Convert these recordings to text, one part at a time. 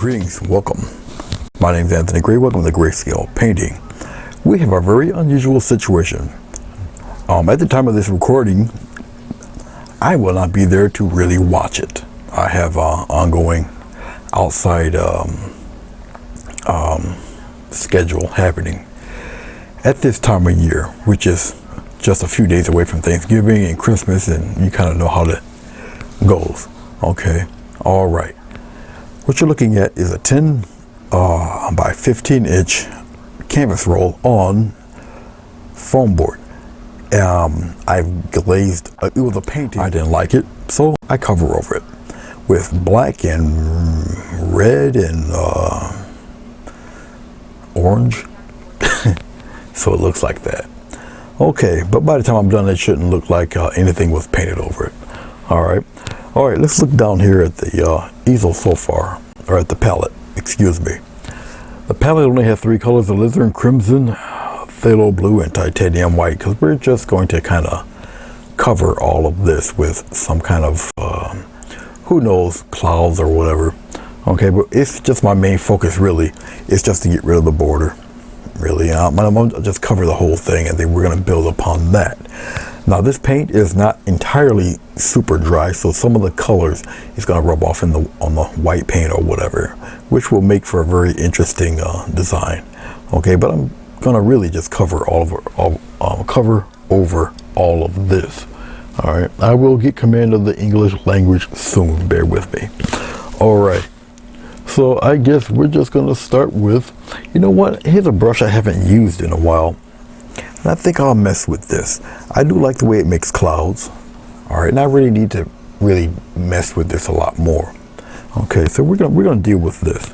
Greetings, welcome. My name is Anthony Gray. Welcome to Grayscale Painting. We have a very unusual situation. At the time of this recording, I will not be there to really watch it. I have ongoing outside schedule happening at this time of year, which is just a few days away from Thanksgiving and Christmas, and you kind of know how that goes. Okay, all right. What you're looking at is a 10 by 15 inch canvas roll on foam board. I've glazed, it was a painting. I didn't like it, so I cover over it with black and red and orange. So it looks like that. Okay, but by the time I'm done, it shouldn't look like anything was painted over it. All right, let's look down here at the easel so far, or at the palette, excuse me. The palette only has three colors: alizarin crimson, phthalo blue, and titanium white, because we're just going to kind of cover all of this with some kind of, who knows, clouds or whatever. Okay, but it's just my main focus really. It's just to get rid of the border. Really, I'm gonna just cover the whole thing, and then we're gonna build upon that. Now, this paint is not entirely super dry, so some of the colors is gonna rub off on the white paint or whatever, which will make for a very interesting design. Okay, but I'm gonna really just cover cover over all of this. All right, I will get command of the English language soon. Bear with me. All right. So I guess we're just going to start with, you know what, here's a brush I haven't used in a while, and I think I'll mess with this. I do like the way it makes clouds. All right, and I really need to really mess with this a lot more. Okay, so we're gonna deal with this.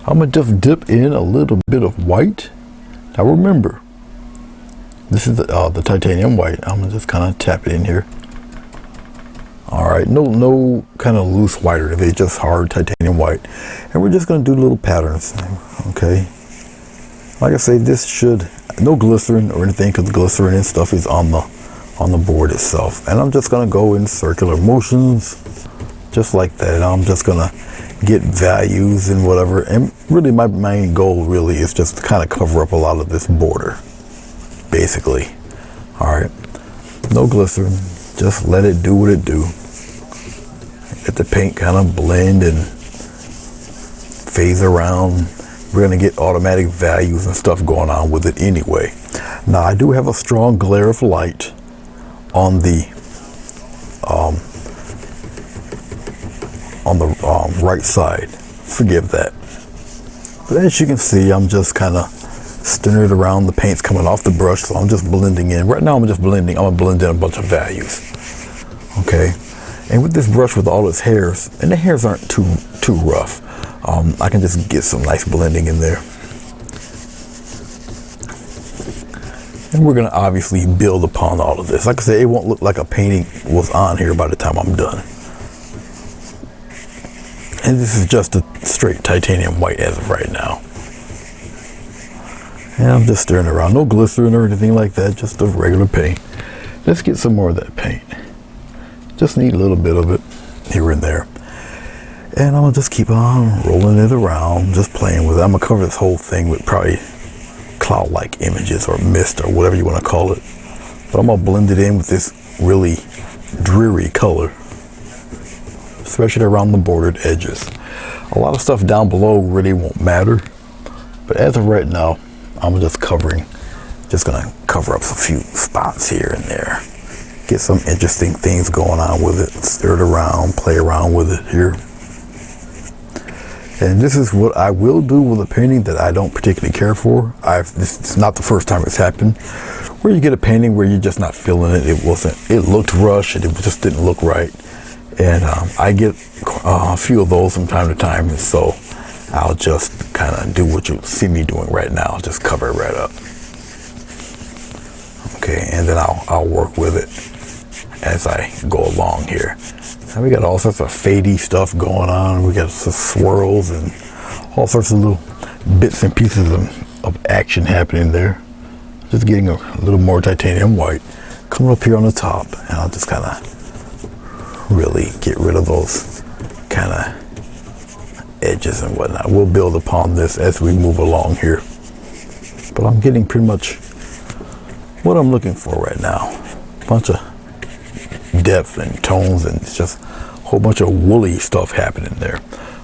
I'm gonna just dip in a little bit of white. Now remember, this is the titanium white. I'm gonna just kind of tap it in here. All right, no kind of loose white or anything, just hard titanium white. And we're just gonna do little patterns, okay? Like I say, this should, no glycerin or anything, because glycerin and stuff is on the board itself. And I'm just gonna go in circular motions, just like that. I'm just gonna get values and whatever. And really my main goal really is just to kind of cover up a lot of this border, basically. All right, no glycerin. Just let it do what it do. Let the paint kind of blend and phase around. We're gonna get automatic values and stuff going on with it anyway. Now, I do have a strong glare of light on the right side. Forgive that. But as you can see, I'm just kind of stirring it around. The paint's coming off the brush, so I'm just blending in. Right now, I'm gonna blend in a bunch of values. Okay, and with this brush with all its hairs, and the hairs aren't too rough, I can just get some nice blending in there. And we're gonna obviously build upon all of this. Like I said, it won't look like a painting was on here by the time I'm done. And this is just a straight titanium white as of right now. And I'm just stirring around. No glycerin or anything like that, just a regular paint. Let's get some more of that paint. Just need a little bit of it here and there. And I'm gonna just keep on rolling it around, just playing with it. I'm gonna cover this whole thing with probably cloud-like images or mist or whatever you wanna call it. But I'm gonna blend it in with this really dreary color, especially around the bordered edges. A lot of stuff down below really won't matter. But as of right now, I'm just gonna cover up a few spots here and there. Get some interesting things going on with it. Stir it around, play around with it here. And this is what I will do with a painting that I don't particularly care for. This is not the first time it's happened, where you get a painting where you're just not feeling it. It looked rushed and it just didn't look right. And I get a few of those from time to time, and so I'll just kind of do what you see me doing right now. Just cover it right up. Okay, and then I'll work with it as I go along here. And we got all sorts of fadey stuff going on. We got some swirls and all sorts of little bits and pieces of action happening there. Just getting a little more titanium white coming up here on the top, and I'll just kind of really get rid of those kind of edges and whatnot. We'll build upon this as we move along here. But I'm getting pretty much what I'm looking for right now. A bunch of depth and tones, and it's just a whole bunch of woolly stuff happening there.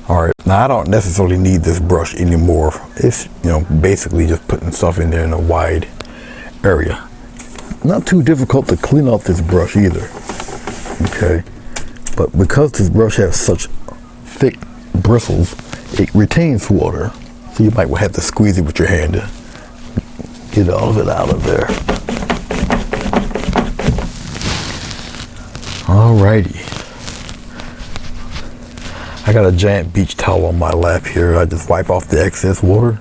All right, now I don't necessarily need this brush anymore. It's, you know, basically just putting stuff in there in a wide area. Not too difficult to clean out this brush either. Okay, but because this brush has such thick bristles, it retains water, so you might have to squeeze it with your hand to get all of it out of there. Alrighty. I got a giant beach towel on my lap here. I just wipe off the excess water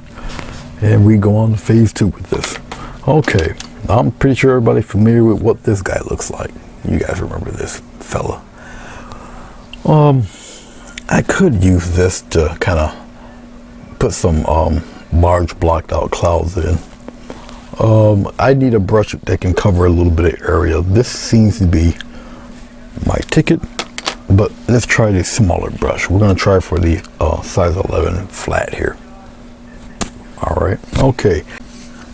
and we go on to phase 2 with this. Okay, I'm pretty sure everybody's familiar with what this guy looks like. You guys remember this fella. I could use this to kind of put some large blocked out clouds in. I need a brush that can cover a little bit of area. This seems to be my ticket, but let's try the smaller brush. We're going to try for the size 11 flat here. All right, okay.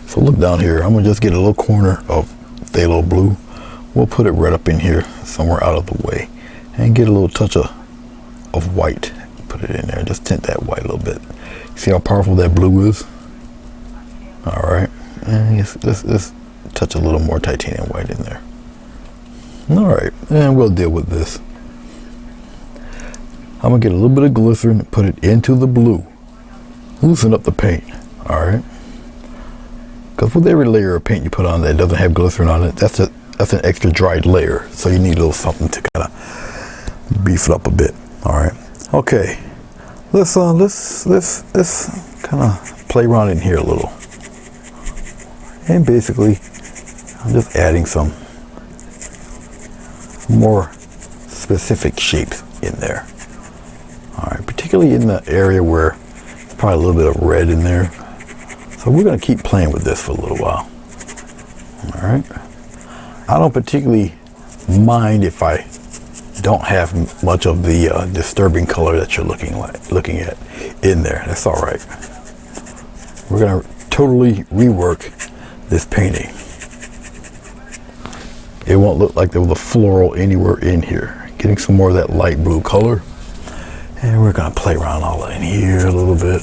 So look down here. I'm going to just get a little corner of phthalo blue. We'll put it right up in here, somewhere out of the way, and get a little touch of white. Put it in there. Just tint that white a little bit. See how powerful that blue is? All right. And let's touch a little more titanium white in there. All right, and we'll deal with this. I'm gonna get a little bit of glycerin and put it into the blue. Loosen up the paint, all right? Because with every layer of paint you put on that doesn't have glycerin on it, that's an extra dried layer. So you need a little something to kind of beef it up a bit. All right, okay. Let's kind of play around in here a little. And basically, I'm just adding some more specific shapes in there. All right, particularly in the area where there's probably a little bit of red in there. So we're gonna keep playing with this for a little while. All right. I don't particularly mind if I don't have much of the disturbing color that you're looking at in there. That's all right. We're gonna totally rework this painting. It won't look like there was a floral anywhere in here. Getting some more of that light blue color. And we're gonna play around all in here a little bit.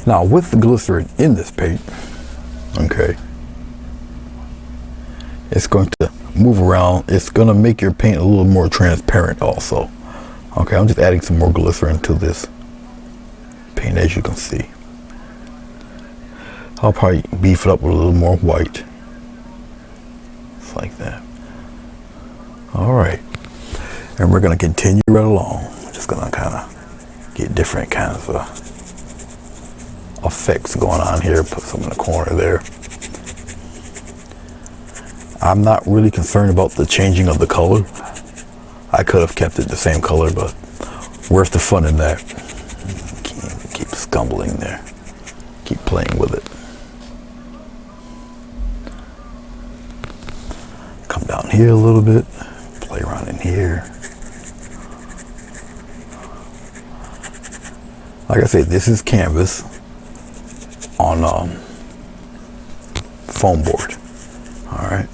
Now with the glycerin in this paint, okay, it's going to move around. It's gonna make your paint a little more transparent also. Okay, I'm just adding some more glycerin to this paint, as you can see. I'll probably beef it up with a little more white. Just like that. All right. And we're gonna continue right along. Just gonna kind of get different kinds of effects going on here. Put some in the corner there. I'm not really concerned about the changing of the color. I could have kept it the same color, but where's the fun in that? Keep scumbling there. Keep playing with it. Come down here a little bit. Play around in here. Like I said, this is canvas on foam board. All right.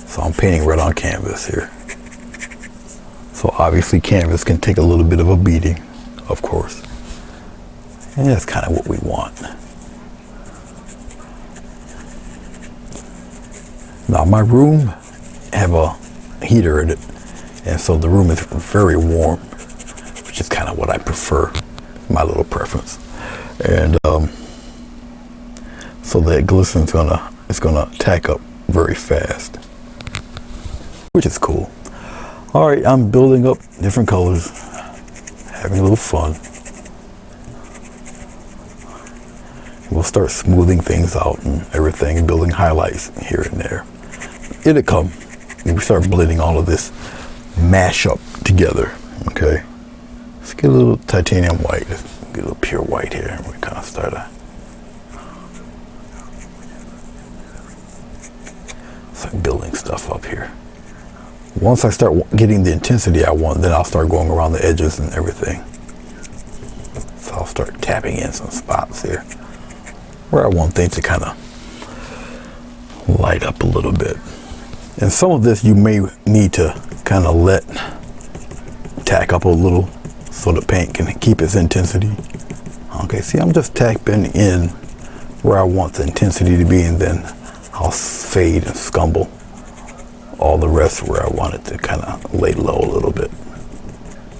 So I'm painting right on canvas here. So obviously canvas can take a little bit of a beating, of course. And that's kind of what we want. Now my room have a heater in it, and so the room is very warm, which is kind of what I prefer, my little preference. And so that glycerin's gonna tack up very fast, which is cool. All right, I'm building up different colors, having a little fun. We'll start smoothing things out and everything, and building highlights here and there. It'll come. We start blending all of this mash up together. Okay. Let's get a little titanium white. Let's get a little pure white here. And we kind of start building stuff up here. Once I start getting the intensity I want, then I'll start going around the edges and everything. So I'll start tapping in some spots here where I want things to kind of light up a little bit. And some of this you may need to kind of let tack up a little so the paint can keep its intensity. Okay, see, I'm just tapping in where I want the intensity to be, and then I'll fade and scumble all the rest where I want it to kind of lay low a little bit.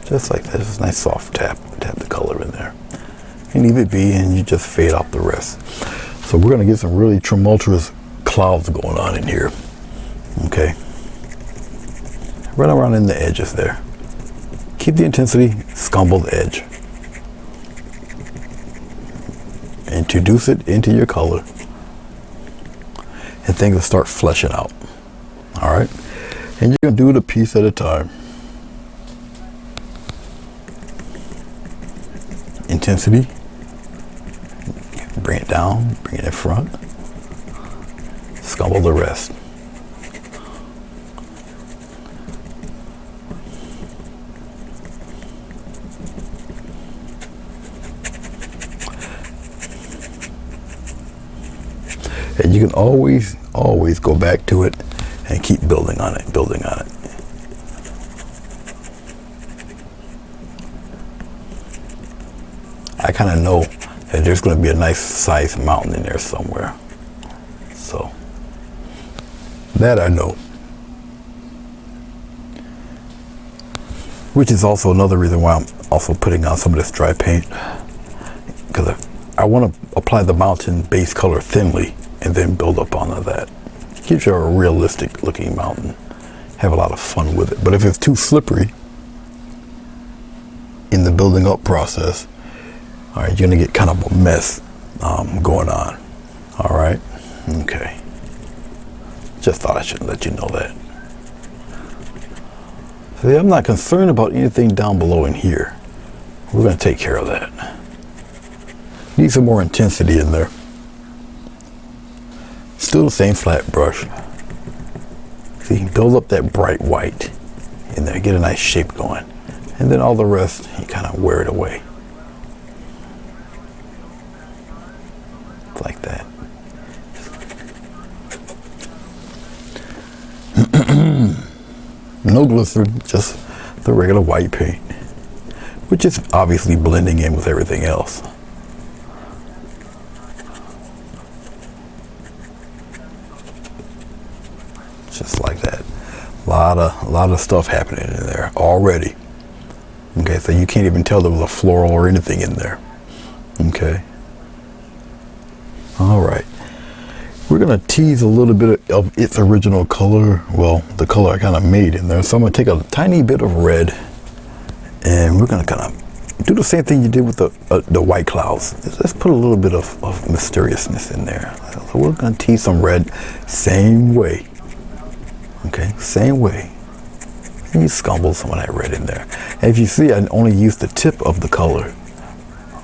Just like that. Just a nice soft tap the color in there. And leave it be, and you just fade out the rest. So we're going to get some really tumultuous clouds going on in here. Okay. Run around in the edges there. Keep the intensity, scumble the edge. Introduce it into your color, and things will start fleshing out. All right. And you're going to do it a piece at a time. Intensity. Bring it down, bring it in front. Scumble the rest. And you can always go back to it and keep building on it. I kind of know that there's going to be a nice sized mountain in there somewhere. So that I know. Which is also another reason why I'm also putting on some of this dry paint, because I want to apply the mountain base color thinly and then build up onto that. Gives you a realistic looking mountain. Have a lot of fun with it. But if it's too slippery in the building up process, all right, you're gonna get kind of a mess going on. All right, okay. Just thought I should let you know that. See, I'm not concerned about anything down below in here. We're gonna take care of that. Need some more intensity in there. Still the same flat brush. See, build up that bright white in there, get a nice shape going. And then all the rest, you kind of wear it away. Like that. No glycerin, just the regular white paint, which is obviously blending in with everything else. Just like that. A lot of stuff happening in there already. Okay, so you can't even tell there was a floral or anything in there. Okay. All right. We're gonna tease a little bit of its original color. Well, the color I kind of made in there. So I'm gonna take a tiny bit of red, and we're gonna kind of do the same thing you did with the white clouds. Let's put a little bit of mysteriousness in there. So we're gonna tease some red, same way. Okay, same way. And you scumble some of that red in there. And if you see, I only used the tip of the color.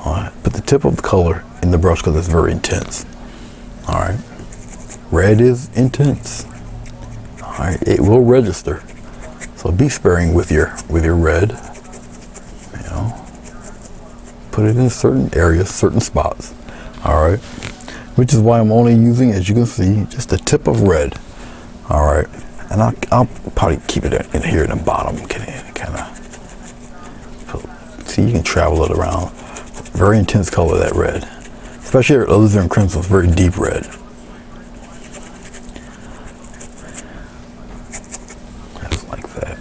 All right, put the tip of the color in the brush because it's very intense. All right, red is intense. All right, it will register. So be sparing with your red. You know, put it in certain areas, certain spots. All right, which is why I'm only using, as you can see, just the tip of red. All right. And I'll probably keep it in here in the bottom, kind of. See, you can travel it around. Very intense color, that red. Especially alizarin crimson, it's very deep red. Just like that.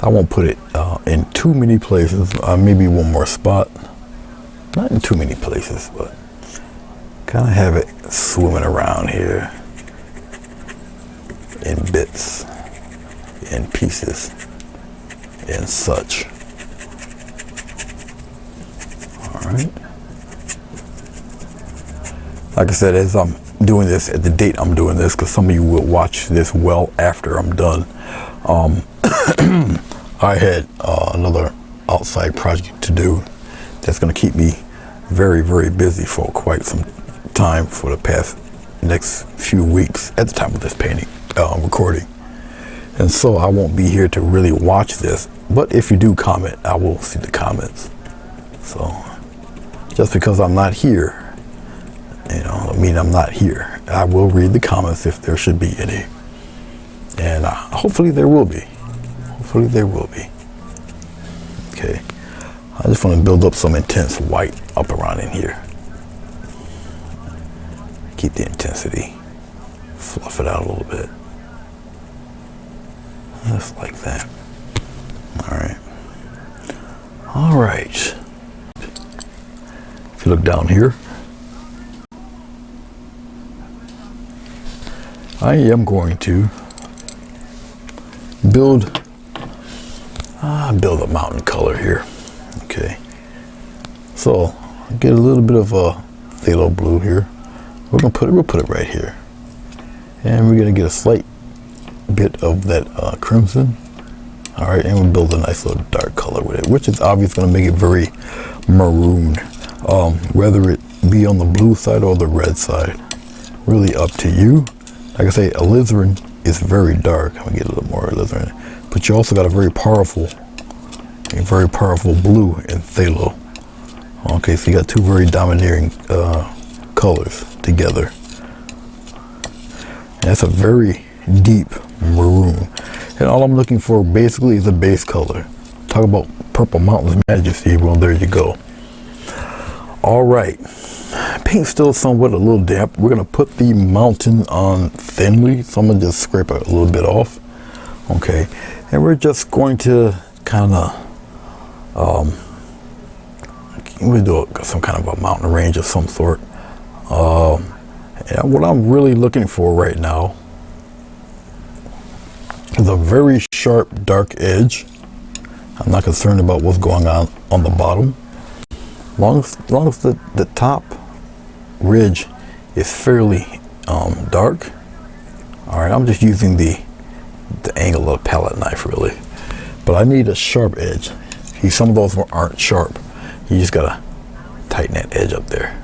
I won't put it in too many places. Maybe one more spot. Not in too many places, but kind of have it swimming around here. In bits, in pieces, and such. All right. Like I said, as I'm doing this, at the date I'm doing this, because some of you will watch this well after I'm done, I had another outside project to do that's going to keep me very, very busy for quite some time for the past next few weeks at the time of this painting recording. And so I won't be here to really watch this. But if you do comment, I will see the comments. So just because I'm not here, I mean I'm not here. I will read the comments if there should be any. And hopefully there will be. Hopefully there will be. Okay. I just want to build up some intense white up around in here. Keep the intensity. Fluff it out a little bit. Just like that. Alright. Alright. If you look down here, I am going to build a mountain color here. Okay. So get a little bit of a phthalo blue here. We'll put it right here. And we're gonna get a slight bit of that crimson. All right, and we'll build a nice little dark color with it, which is obviously gonna make it very maroon. Whether it be on the blue side or the red side, really up to you. Like I say, alizarin is very dark. I'm gonna get a little more alizarin, but you also got a very powerful blue in phthalo. Okay, so you got two very domineering colors together. And that's a very deep maroon. And all I'm looking for basically is a base color. Talk about Purple Mountains Majesty. Well, there you go. All right. Paint's still somewhat a little damp. We're going to put the mountain on thinly. So I'm going to just scrape it a little bit off. Okay. And we're just going to kind of, we'll do some kind of a mountain range of some sort. And what I'm really looking for right now is a very sharp, dark edge. I'm not concerned about what's going on the bottom. As long as the top ridge is fairly dark. All right, I'm just using the angle of a palette knife really. But I need a sharp edge. See, some of those aren't sharp. You just gotta tighten that edge up there.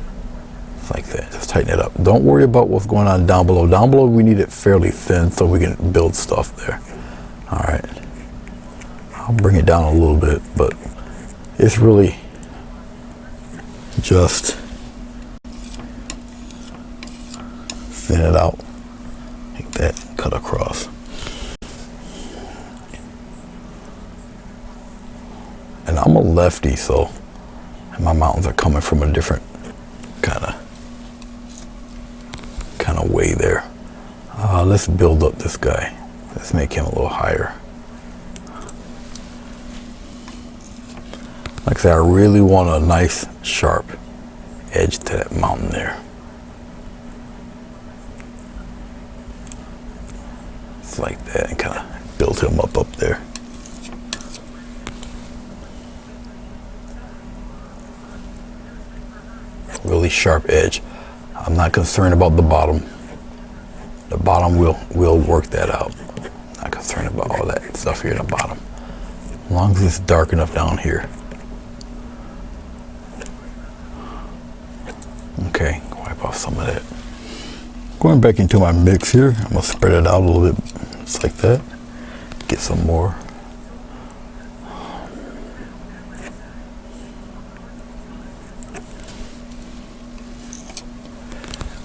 Like that, just tighten it up. Don't worry about what's going on down below. Down below we need it fairly thin so we can build stuff there. All right, I'll bring it down a little bit, but it's really just thin it out like that, cut across. And I'm a lefty, so my mountains are coming from a different kind of way there. Let's build up this guy. Let's make him a little higher. Like I said, I really want a nice sharp edge to that mountain there. It's like that, and kind of build him up there. Really sharp edge. I'm not concerned about the bottom. The bottom will work that out. Not concerned about all that stuff here in the bottom. As long as it's dark enough down here. Okay, wipe off some of that. Going back into my mix here, I'm gonna spread it out a little bit, just like that. Get some more.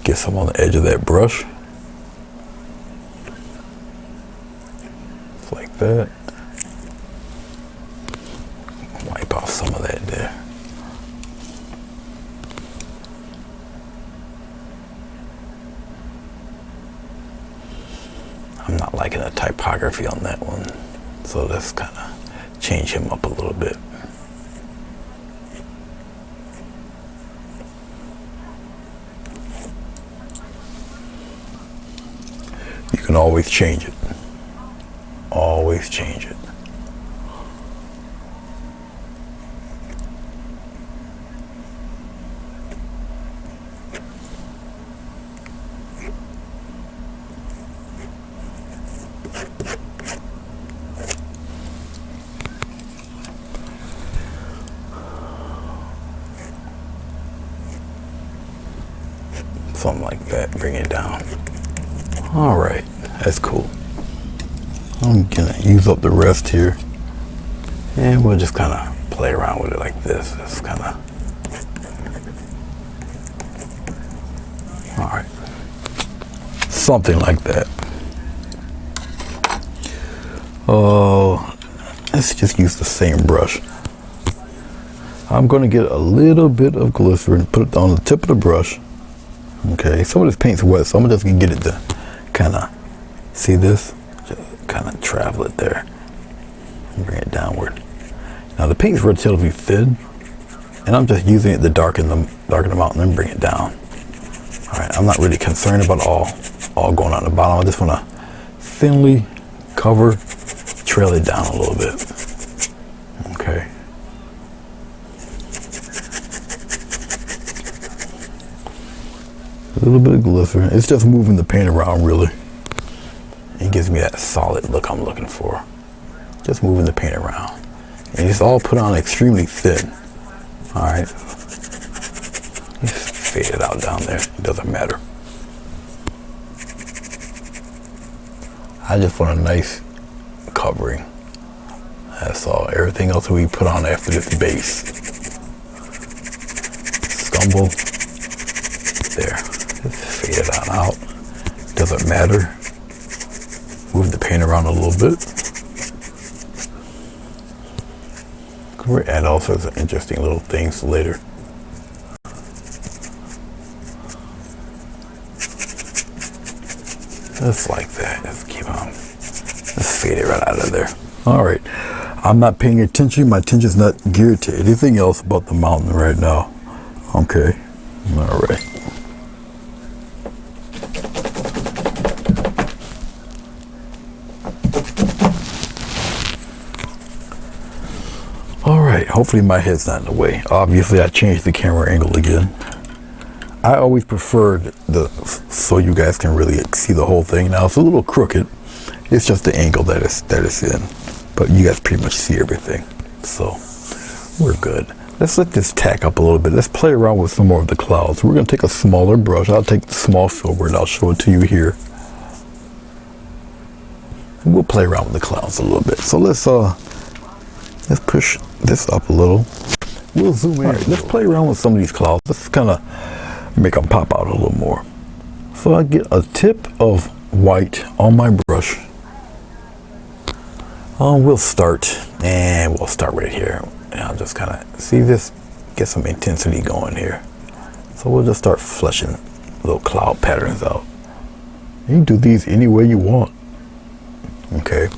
Get some on the edge of that brush. Just like that. Wipe off some of that there. I'm not liking the typography on that one, so let's kind of change him up a little bit. You can always change it. Always change it. Something like that, bring it down. All right, that's cool. I'm gonna use up the rest here, and we'll just kind of play around with it like this. It's kind of all right, something like that. Let's just use the same brush. I'm going to get a little bit of glycerin, put it on the tip of the brush. Okay, some of this paint's wet, so I'm just going to get it to kind of, see this? Just kind of travel it there. Bring it downward. Now the paint's relatively thin, and I'm just using it to darken them out and then bring it down. All right, I'm not really concerned about all going on the bottom. I just want to thinly cover, trail it down a little bit. Okay. A little bit of glycerin. It's just moving the paint around, really. It gives me that solid look I'm looking for. Just moving the paint around. And it's all put on extremely thin. All right. Just fade it out down there. It doesn't matter. I just want a nice covering. That's all. Everything else we put on after this base. Scumble. There. Just fade it on out. Doesn't matter. Move the paint around a little bit. We'll add all sorts of interesting little things later. Just like that. Just keep on. Just fade it right out of there. All right. I'm not paying attention. My attention's not geared to anything else but the mountain right now. Okay. All right. All right. Hopefully my head's not in the way. Obviously, I changed the camera angle again. I always preferred so you guys can really see the whole thing. Now it's a little crooked. It's just the angle that it's in. But you guys pretty much see everything. So we're good. Let's let this tack up a little bit. Let's play around with some more of the clouds. We're going to take a smaller brush. I'll take the small filbert and I'll show it to you here. And we'll play around with the clouds a little bit. So let's push this up a little. We'll zoom in. All right, let's play around with some of these clouds. Let's kind of make them pop out a little more. So I get a tip of white on my brush. We'll start right here. And I'll just kind of see this, get some intensity going here. So we'll just start fleshing little cloud patterns out. You can do these any way you want. Okay.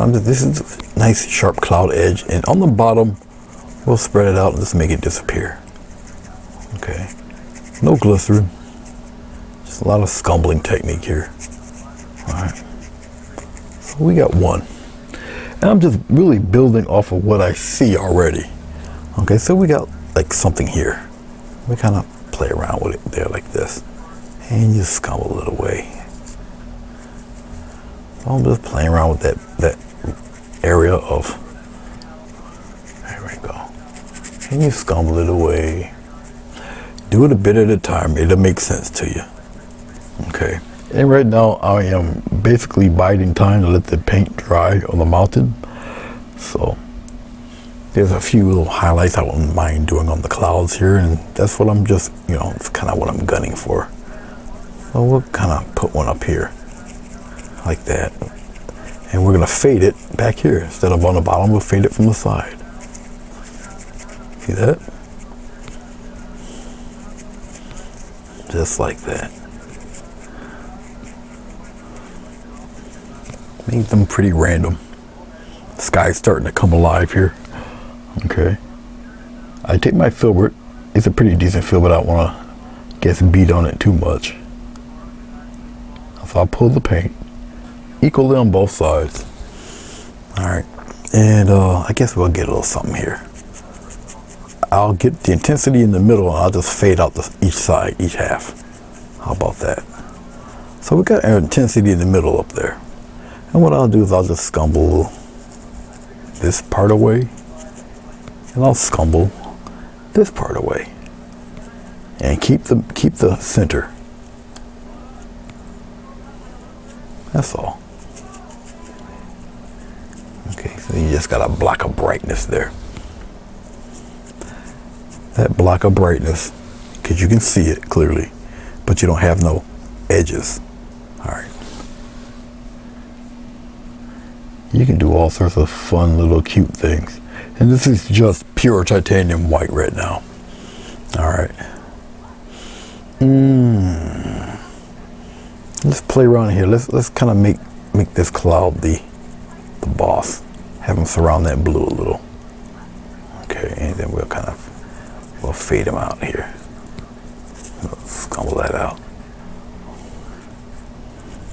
This is a nice sharp cloud edge, and on the bottom we'll spread it out and just make it disappear. Okay. No glycerin. Just a lot of scumbling technique here. Alright. So we got one. And I'm just really building off of what I see already. Okay, so we got like something here. We kind of play around with it there like this. And you scumble it away. So I'm just playing around with that area of, there we go. And you scumble it away. Do it a bit at a time. It'll make sense to you. Okay. And right now I am basically biding time to let the paint dry on the mountain. So there's a few little highlights I wouldn't mind doing on the clouds here, and that's what I'm just, it's kind of what I'm gunning for. So we'll kind of put one up here like that. And we're going to fade it back here. Instead of on the bottom, we'll fade it from the side. See that? Just like that. Make them pretty random. The sky's starting to come alive here. Okay. I take my filbert. It's a pretty decent filbert. I don't want to get beat on it too much. So I'll pull the paint equally on both sides. All right. And I guess we'll get a little something here. I'll get the intensity in the middle and I'll just fade out each side, each half. How about that? So we got our intensity in the middle up there. And what I'll do is I'll just scumble this part away, and I'll scumble this part away, and keep the center. That's all. Okay, so you just got a block of brightness there. That block of brightness, because you can see it clearly, but you don't have no edges. All right. You can do all sorts of fun little cute things. And this is just pure titanium white right now. All right. Let's play around here. Let's kind of make this cloud the boss. Have him surround that blue a little. Okay, and then we'll fade him out here. We'll scumble that out.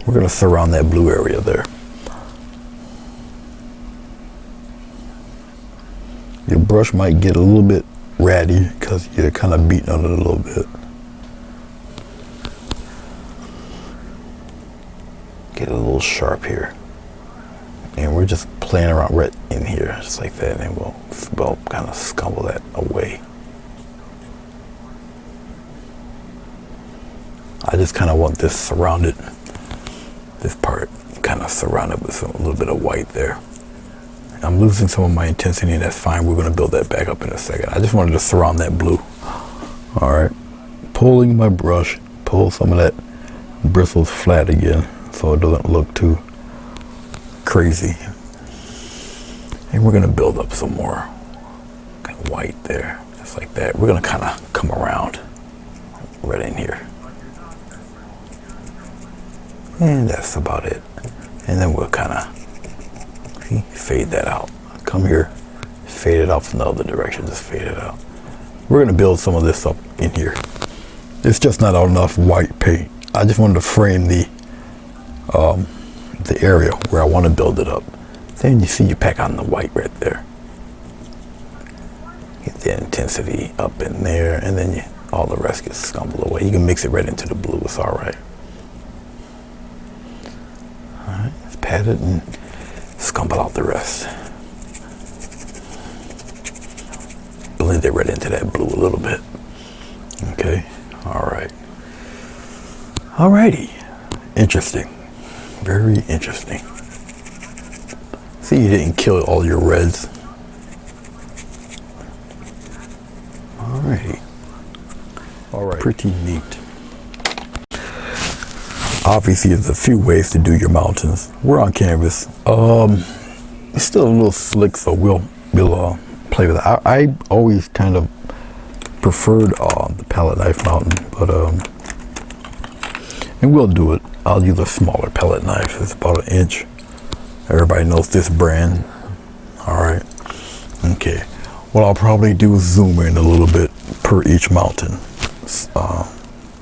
We're gonna surround that blue area there. Your brush might get a little bit ratty because you're kind of beating on it a little bit. Get a little sharp here. And we're just playing around right in here, just like that, and then we'll kind of scumble that away. I just kind of want this surrounded, this part kind of surrounded with a little bit of white there. I'm losing some of my intensity, and that's fine. We're going to build that back up in a second. I just wanted to surround that blue. All right, pulling my brush, pull some of that bristles flat again so it doesn't look too crazy. And we're going to build up some more kind of white there, just like that. We're going to kind of come around right in here. And that's about it. And then we'll kind of fade that out. Come here, fade it out from the other direction, just fade it out. We're gonna build some of this up in here. It's just not enough white paint. I just wanted to frame the area where I want to build it up. Then you see you pack on the white right there. Get the intensity up in there, and then all the rest gets scumbled away. You can mix it right into the blue, it's all right. All right, let's pat it and scumble out the rest. Blend it right into that blue a little bit. Okay, all right. Alrighty, interesting, very interesting. See, you didn't kill all your reds. Alrighty, all right, pretty neat. Obviously, there's a few ways to do your mountains. We're on canvas. It's still a little slick, so we'll play with it. I always kind of preferred the palette knife mountain, but and we'll do it. I'll use a smaller palette knife. It's about 1 inch. Everybody knows this brand. All right. Okay. What I'll probably do is zoom in a little bit per each mountain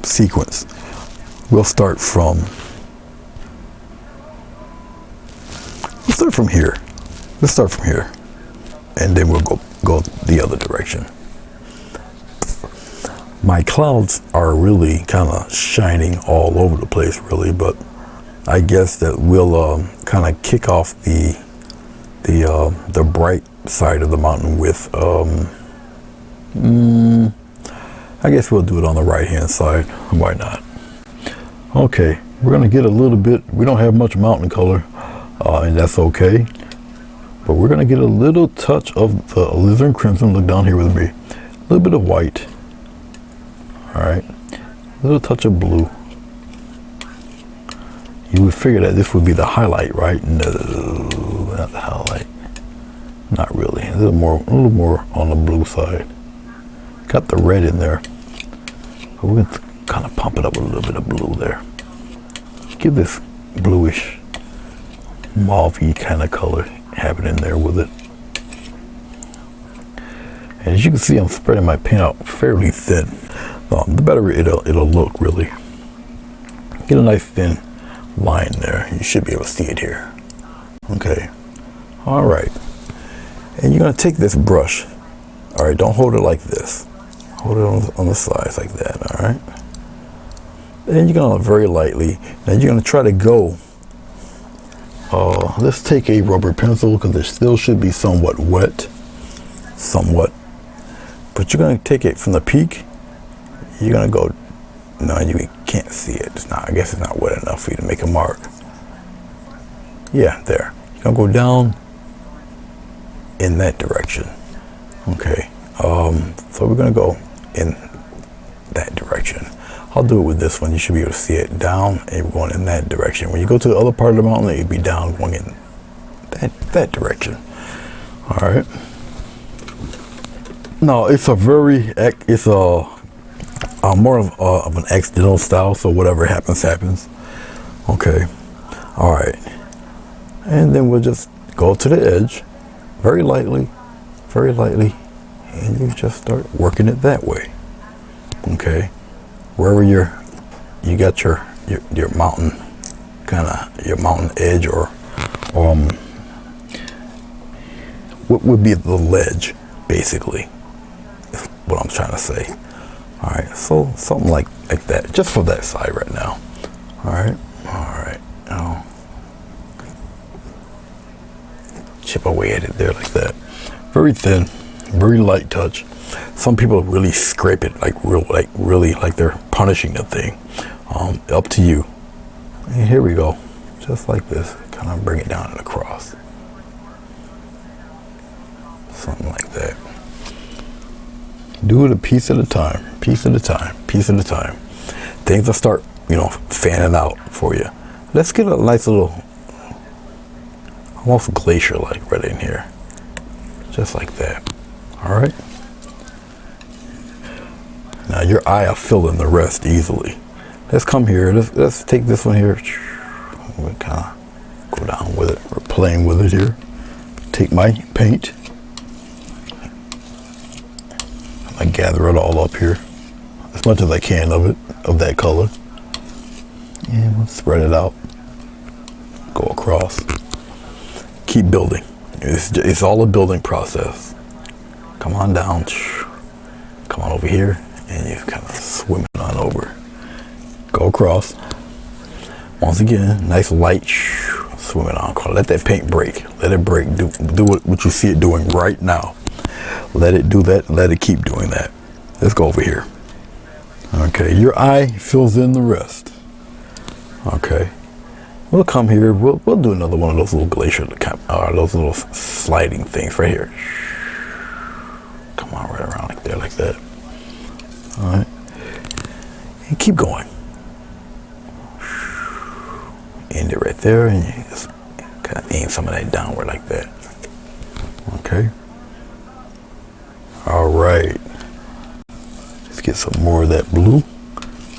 sequence. We'll start from, here. Let's start from here. And then we'll go the other direction. My clouds are really kind of shining all over the place, really, but I guess that we'll kind of kick off the bright side of the mountain with, I guess we'll do it on the right-hand side. Why not? Okay, we're gonna get a little bit, we don't have much mountain color, and that's okay, but we're gonna get a little touch of the alizarin crimson. Look down here with me. A little bit of white. All right, a little touch of blue. You would figure that this would be the highlight, right? No, not the highlight. Not really. A little more on the blue side. Got the red in there, but we're gonna kind of pump it up with a little bit of blue there. Give this bluish, mauve-y kind of color happening there with it. And as you can see, I'm spreading my paint out fairly thin. The better it'll look, really. Get a nice thin line there. You should be able to see it here. Okay. All right. And you're gonna take this brush. All right. Don't hold it like this. Hold it on the sides like that. All right. And you're gonna very lightly. Now you're gonna try to go. Let's take a rubber pencil because it still should be somewhat wet. Somewhat. But you're gonna take it from the peak. You're gonna go. No, you can't see it. It's not. I guess it's not wet enough for you to make a mark. Yeah, there. You're gonna go down in that direction. Okay. So we're gonna go in that direction. I'll do it with this one. You should be able to see it down and we're going in that direction. When you go to the other part of the mountain, it'll be down going in that direction. All right. No, it's a more of an accidental style. So whatever happens, happens. Okay. All right. And then we'll just go to the edge very lightly, and you just start working it that way. Okay. Wherever you got your mountain, your mountain edge, or what would be the ledge, basically, is what I'm trying to say. All right, so something like that, just for that side right now. All right. Now chip away at it there like that. Very thin, very light touch. Some people really scrape it really like they're punishing the thing. Up to you. And here we go, just like this. Kind of bring it down and across. Something like that. Do it a piece at a time, piece at a time. Things will start, fanning out for you. Let's get a nice little, almost glacier-like right in here. Just like that. All right. Now your eye will fill in the rest easily. Let's come here. Let's take this one here. We'll kind of go down with it. We're playing with it here. Take my paint. I gather it all up here, as much as I can of it, of that color. And we'll spread it out. Go across. Keep building. It's all a building process. Come on down. Come on over here. And you kind of swim it on over. Go across. Once again, nice light swim it on. Let that paint break. Let it break. Do what you see it doing right now. Let it do that. Let it keep doing that. Let's go over here. Okay, your eye fills in the rest. Okay, we'll come here. We'll do another one of those little glacier, those little sliding things right here. Come on, right around like there, like that. All right, and keep going. End it right there, and you just kind of aim some of that downward like that. Okay. All right. Let's get some more of that blue.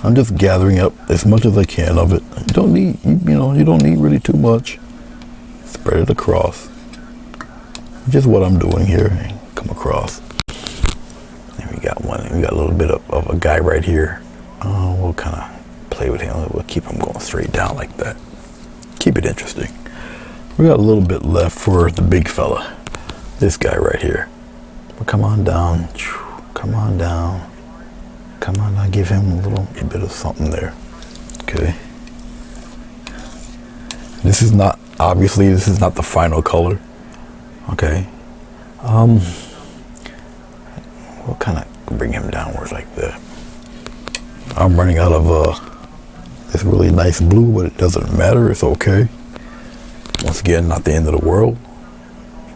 I'm just gathering up as much as I can of it. You don't need, you don't need really too much. Spread it across. Just what I'm doing here. Come across. And we got one. We got a little bit of a guy right here. We'll kind of play with him. We'll keep him going straight down like that. Keep it interesting. We got a little bit left for the big fella. This guy right here. Well, come on down. Come on down. Come on, I'll give him a little bit of something there. Okay. This is not, obviously, this is not the final color. Okay. We'll kind of bring him downwards like that. I'm running out of this really nice blue, but it doesn't matter. It's okay. Once again, not the end of the world.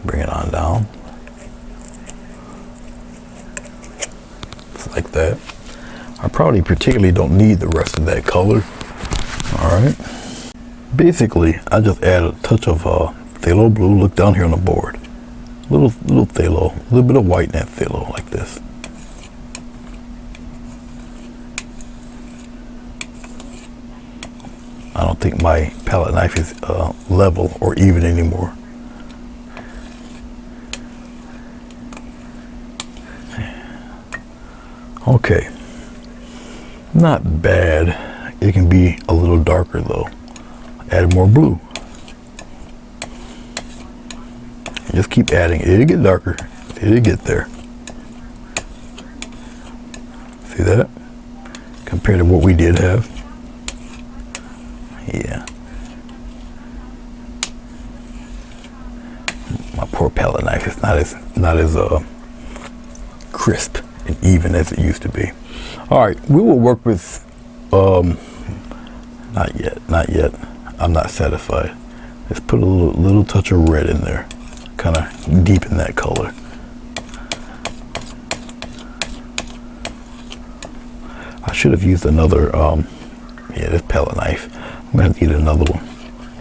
Bring it on down. Just like that. I probably particularly don't need the rest of that color. All right. Basically, I just add a touch of phthalo blue. Look down here on the board. Little phthalo, a little bit of white in that phthalo like this. I don't think my palette knife is level or even anymore. Okay. Not bad. It can be a little darker though. Add more blue. Just keep adding. It'll get darker. It'll get there. See that? Compared to what we did have. Yeah. My poor palette knife is not as crisp and even as it used to be. All right, we will work with, not yet. I'm not satisfied. Let's put a little touch of red in there, kind of deepen that color. I should have used another, yeah, this palette knife. I'm gonna have to get another one.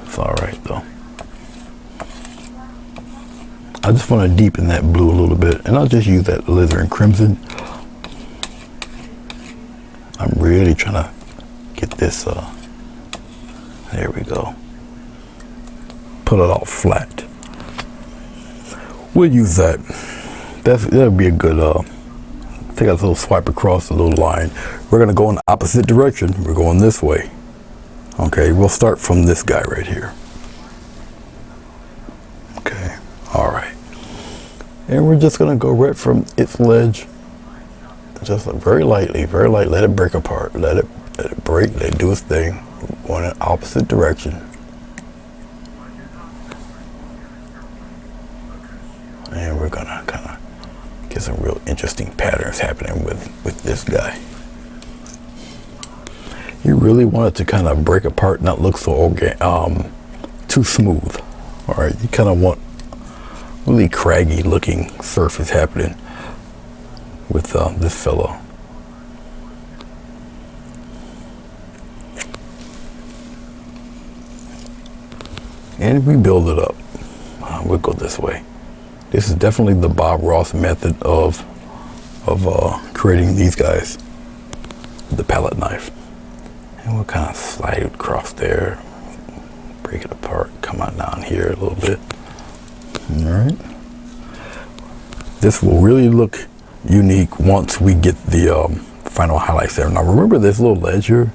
It's all right though. I just want to deepen that blue a little bit, and I'll just use that alizarin crimson. I'm really trying to get this, there we go. Put it all flat. We'll use that. That'll be a good, take a little swipe across the little line. We're gonna go in the opposite direction. We're going this way. Okay, we'll start from this guy right here. Okay, all right. And we're just gonna go right from its ledge, just very lightly, let it break apart, let it break, let it do its thing, going in the opposite direction. And we're gonna kind of get some real interesting patterns happening with this guy. You really want it to kind of break apart, not look so too smooth. All right, you kind of want really craggy looking surface happening with this fellow. And we build it up. We'll go this way. This is definitely the Bob Ross method of creating these guys with the palette knife. And we'll kind of slide it across there, break it apart, come out down here a little bit. All right. This will really look unique once we get the final highlights there. Now remember this little ledge here?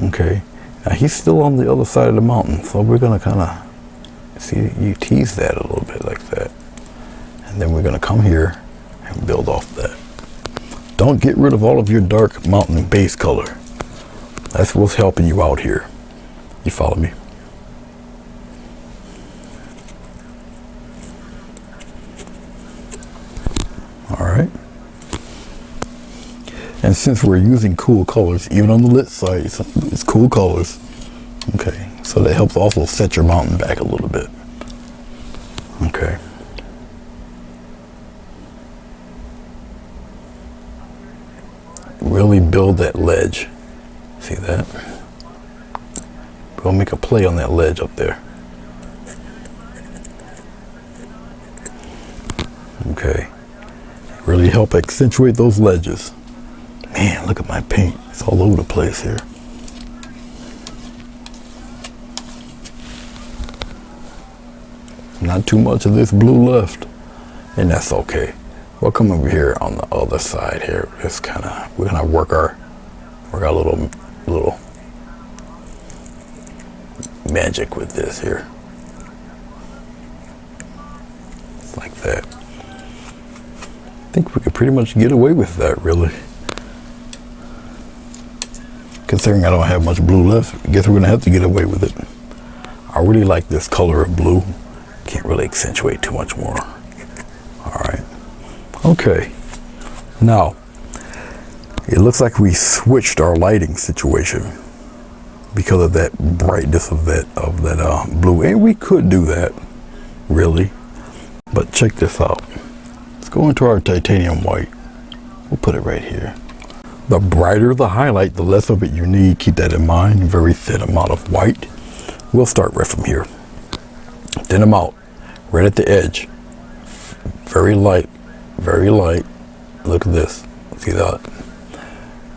Okay. Now he's still on the other side of the mountain, so we're gonna kind of see, you tease that a little bit like that. And then we're gonna come here and build off that. Don't get rid of all of your dark mountain base color. That's what's helping you out here. You follow me? All right. And since we're using cool colors, even on the lit side, it's cool colors. Okay, so that helps also set your mountain back a little bit. Okay. Really build that ledge. See that? We'll make a play on that ledge up there. Okay. Really help accentuate those ledges. Man, look at my paint. It's all over the place here. Not too much of this blue left. And that's okay. We'll come over here on the other side here. Just we're gonna work our little magic with this here. It's like that. I think we could pretty much get away with that, really. Considering I don't have much blue left, I guess we're gonna have to get away with it. I really like this color of blue. Can't really accentuate too much more. All right. Okay. Now, it looks like we switched our lighting situation because of that brightness of that blue, and we could do that, really. But check this out. Let's go into our titanium white. We'll put it right here. The brighter the highlight, the less of it you need. Keep that in mind. Very thin amount of white. We'll start right from here. Thin them out, right at the edge. Very light, very light. Look at this. See that?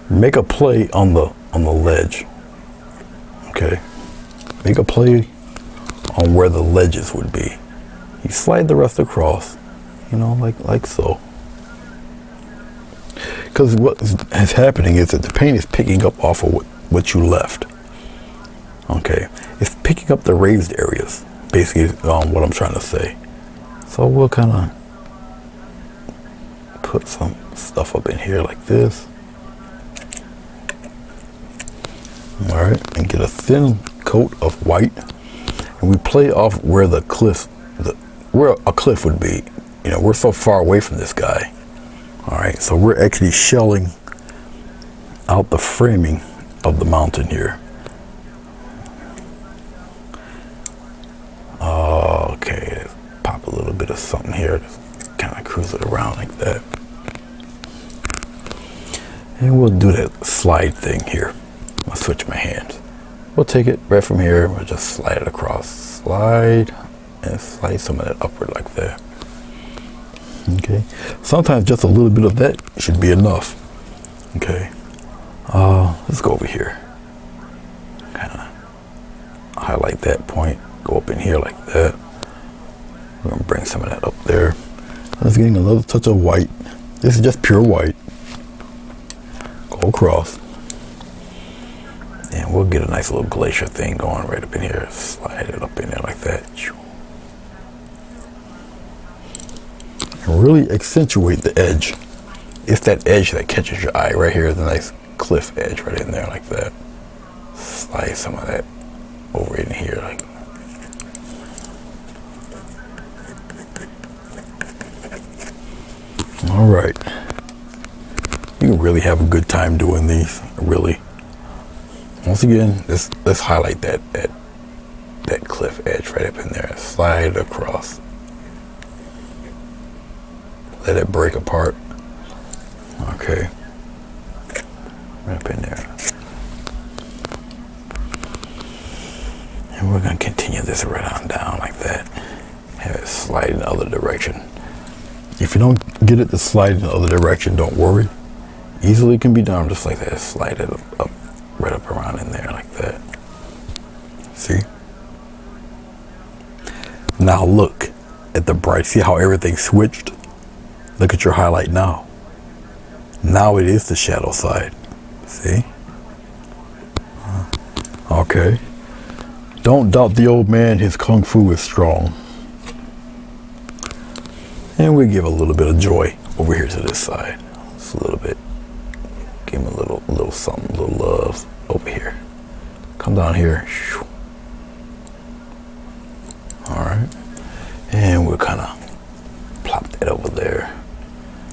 Make a play on the ledge. Okay. Make a play on where the ledges would be. You slide the rest across, you know, like so. Because what is happening is that the paint is picking up off of what you left. Okay. It's picking up the raised areas, basically, what I'm trying to say. So we'll kind of put some stuff up in here like this. All right, and get a thin coat of white, and we play off where the cliff, where a cliff would be. You know, we're so far away from this guy. All right, so we're actually shelling out the framing of the mountain here. And we'll do that slide thing here. I'll switch my hands. We'll take it right from here. We'll just slide it across. Slide and slide some of that upward like that. Okay. Sometimes just a little bit of that should be enough. Okay. Let's go over here. Kind of highlight that point. Go up in here like that. We're gonna bring some of that up there. Let's getting a little touch of white. This is just pure white. Go across. And we'll get a nice little glacier thing going right up in here. Slide it up in there like that. And really accentuate the edge. It's that edge that catches your eye right here. The nice cliff edge right in there like that. Slide some of that over in here like. All right. You can really have a good time doing these, really. Once again, let's highlight that cliff edge right up in there. Slide it across. Let it break apart. Okay. Right up in there. And we're going to continue this right on down like that. Have it slide in the other direction. If you don't get it to slide in the other direction, don't worry. Easily can be done just like that. Slide it up right up around in there like that. See? Now look at the bright. See how everything switched? Look at your highlight now. Now it is the shadow side. See? Okay. Don't doubt the old man. His kung fu is strong. And we give a little bit of joy over here to this side. Just a little bit. Give him a little something, a little love over here. Come down here. All right. And we'll kind of plop that over there.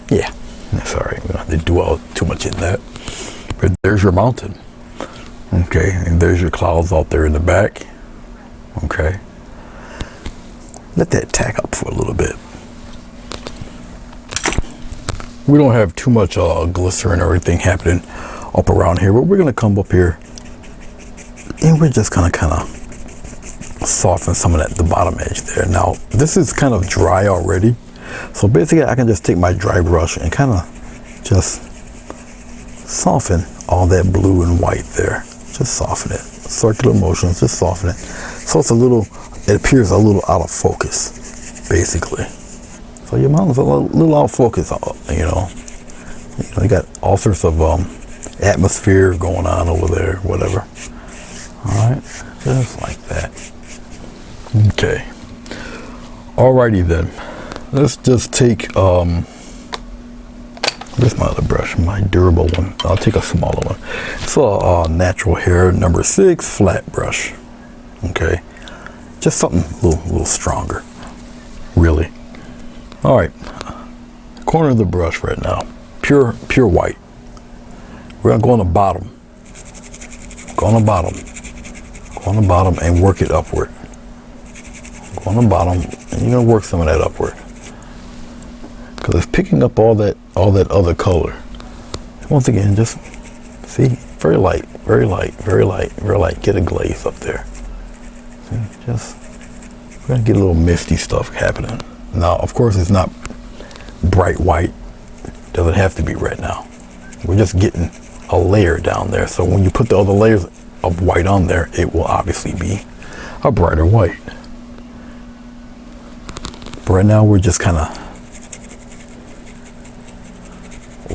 Yeah, that's all right. We don't have to do too much in that. But there's your mountain. Okay, and there's your clouds out there in the back. Okay. Let that tack up for a little bit. We don't have too much glycerin or anything happening up around here, but we're gonna come up here and we're just gonna kind of soften some of the bottom edge there. Now this is kind of dry already, so basically I can just take my dry brush and kind of just soften all that blue and white there. Just soften it, circular motions, just soften it. So it appears a little out of focus, basically. So your mountain's a little out of focus, you know. You got all sorts of atmosphere going on over there, whatever. All right, just like that. Okay. Alrighty then. Let's just take where's my other brush? My durable one. I'll take a smaller one. It's a natural hair number 6 flat brush. Okay. Just something a little stronger. Really. All right, corner of the brush right now, pure white. We're gonna go on the bottom. Go on the bottom and work it upward. Go on the bottom and you're gonna work some of that upward. Because it's picking up all that other color. Once again, just see, very light, very light, very light, very light. Get a glaze up there. See, we're gonna get a little misty stuff happening. Now, of course, it's not bright white. Doesn't have to be red now. We're just getting a layer down there. So when you put the other layers of white on there, it will obviously be a brighter white. But right now, we're just kind of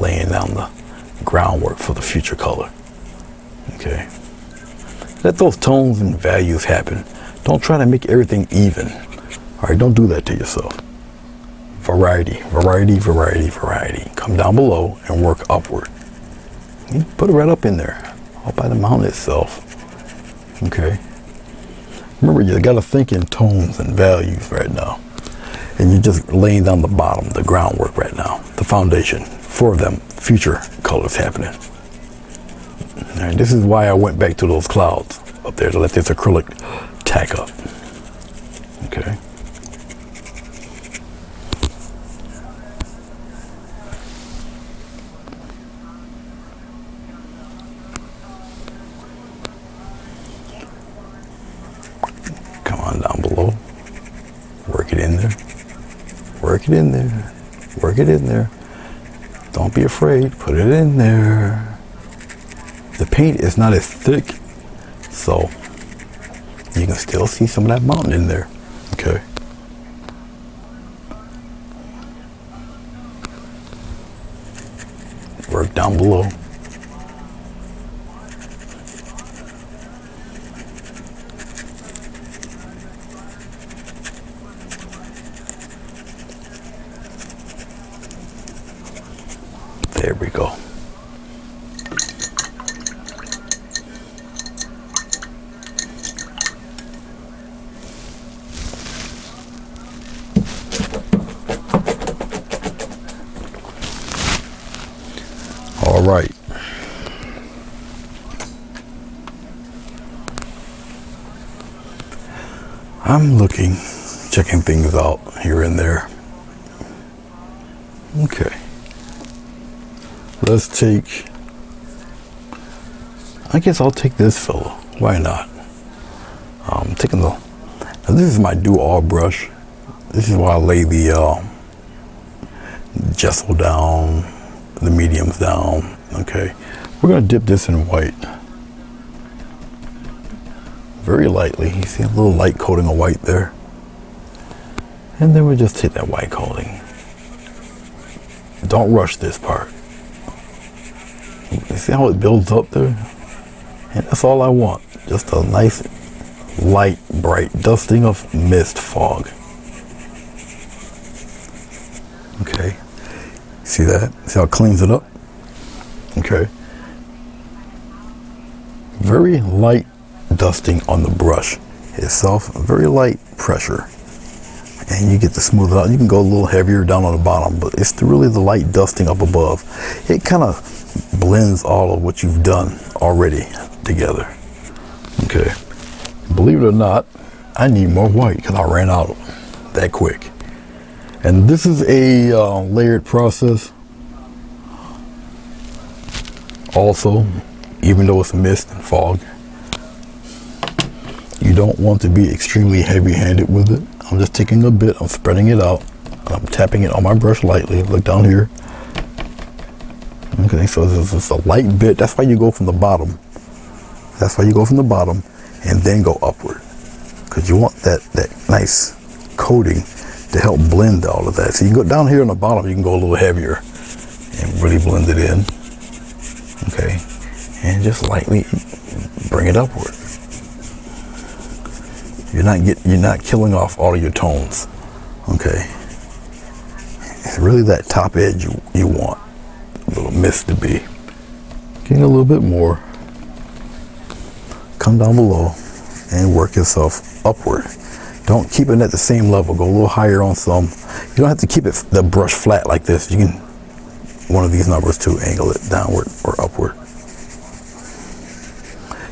laying down the groundwork for the future color. Okay. Let those tones and values happen. Don't try to make everything even. All right, don't do that to yourself. Variety, variety, variety, variety. Come down below and work upward. You put it right up in there, all by the mountain itself. Okay. Remember, you gotta think in tones and values right now. And you're just laying down the bottom, the groundwork right now, the foundation for them future colors happening. All right, this is why I went back to those clouds up there to let this acrylic tack up. Okay. Work it in there. Work it in there. Don't be afraid. Put it in there. The paint is not as thick, so you can still see some of that mountain in there. Okay. Work down below. There we go. All right. I'm looking, checking things out here and there. Okay. Let's take, I guess I'll take this fella. Why not? I'm taking now this is my do-all brush. This is why I lay the gesso down, the mediums down. Okay, we're gonna dip this in white very lightly. You see a little light coating of white there, and then we just take that white coating. Don't rush this part. You see how it builds up there? And that's all I want, just a nice light bright dusting of mist fog. Okay, see that? See how it cleans it up? Okay. Very light dusting on the brush itself, very light pressure, and you get to smooth it out. You can go a little heavier down on the bottom, but it's really the light dusting up above. It kind of blends all of what you've done already together. Okay, believe it or not, I need more white because I ran out that quick. And this is a layered process also, even though it's mist and fog. You don't want to be extremely heavy-handed with it. I'm just taking a bit, I'm spreading it out, I'm tapping it on my brush lightly. Look down here. Okay, so this is a light bit. That's why you go from the bottom. That's why you go from the bottom and then go upward, because you want that nice coating to help blend all of that. So you can go down here on the bottom, you can go a little heavier and really blend it in. Okay, and just lightly bring it upward. You're not killing off all of your tones. Okay, it's really that top edge you want a little mist to be. Getting a little bit more. Come down below and work yourself upward. Don't keep it at the same level. Go a little higher on some. You don't have to keep the brush flat like this. You can, one of these numbers to angle it downward or upward.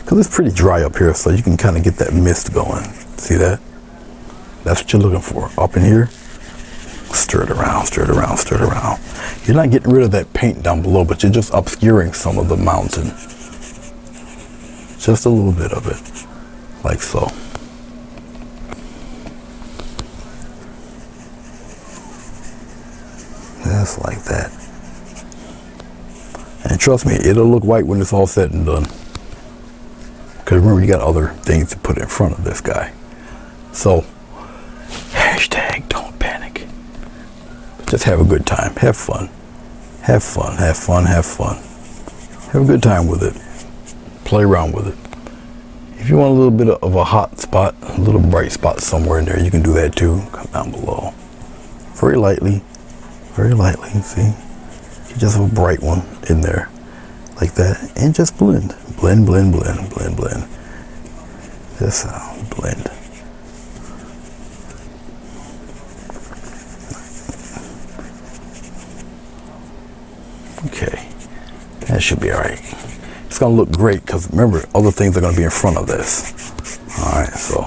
Because it's pretty dry up here, so you can kind of get that mist going. See that? That's what you're looking for. Up in here, stir it around, stir it around, stir it around. You're not getting rid of that paint down below, but you're just obscuring some of the mountain. Just a little bit of it, like so. Just like that. And trust me, it'll look white when it's all said and done. Because remember, you got other things to put in front of this guy. So, hashtag don't panic. Just have a good time. Have fun. Have fun, have fun, have fun. Have a good time with it. Play around with it. If you want a little bit of a hot spot, a little bright spot somewhere in there, you can do that too. Come down below. Very lightly, see? Just a bright one in there, like that. And just blend. Blend, blend, blend, blend, blend. Just blend. Okay, that should be all right. It's gonna look great because remember, other things are gonna be in front of this. All right, so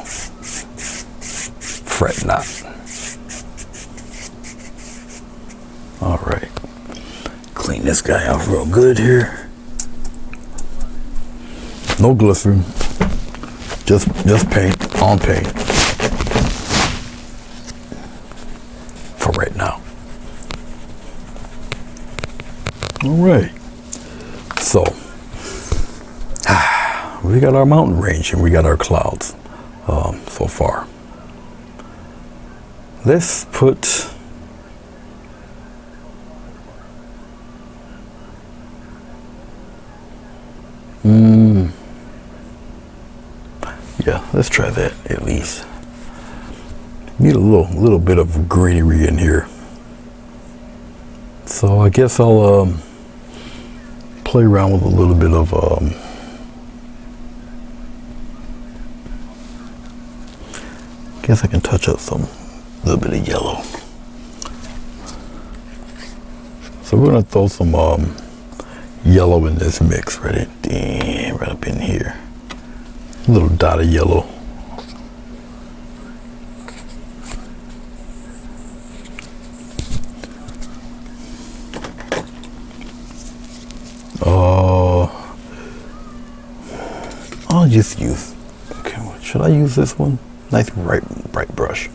fret not. All right, clean this guy out real good here. No glycerin, just paint on paint for right now. All right. So we got our mountain range and we got our clouds so far. Let's put yeah, let's try that at least. Need a little bit of greenery in here. So I guess I'll play around with a little bit of guess I can touch up a little bit of yellow. So we're gonna throw some yellow in this mix right up in here. A little dot of yellow. I'll just use, okay, should I use this one? Nice bright brush.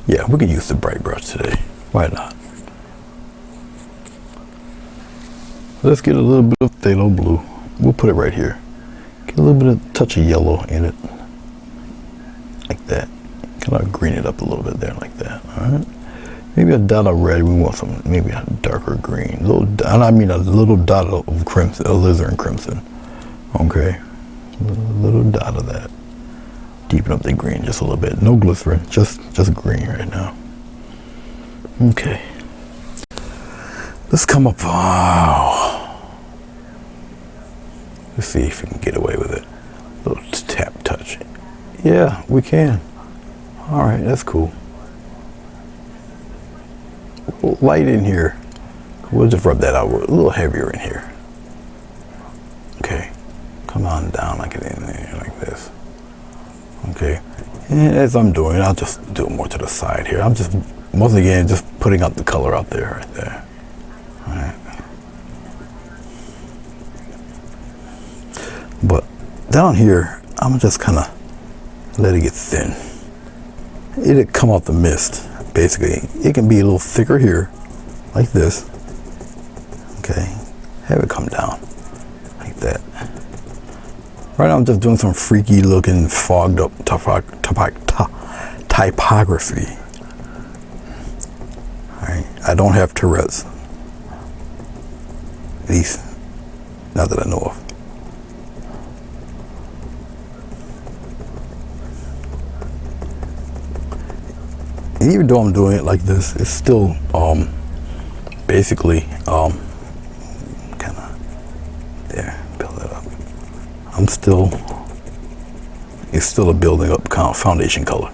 Yeah, we can use the bright brush today. Why not? Let's get a little bit of phthalo blue. We'll put it right here. Get a little bit of touch of yellow in it. Like that. Kind of green it up a little bit there, like that. Alright. Maybe a dot of red. We want some, maybe a darker green. A little dot of crimson, alizarin crimson. Okay. A little dot of that. Deepen up the green just a little bit. No glycerin, just green right now. Okay. Let's come up. Let's see if we can get away with it. A little tap touch. Yeah, we can. All right, that's cool. A little light in here. We'll just rub that out. A little heavier in here. Okay. Come on down like it in there, like this. Okay. And as I'm doing, I'll just do it more to the side here. I'm just, once again, just putting out the color out there, right there. All right. But down here, I'm just kind of let it get thin. It'll come out the mist, basically. It can be a little thicker here, like this. Okay. Have it come down, like that. Right now I'm just doing some freaky looking fogged up typography. Alright, I don't have Tourette's. At least, not that I know of. And even though I'm doing it like this, it's still basically kind of there. Build it up. It's still a building up kind of foundation color.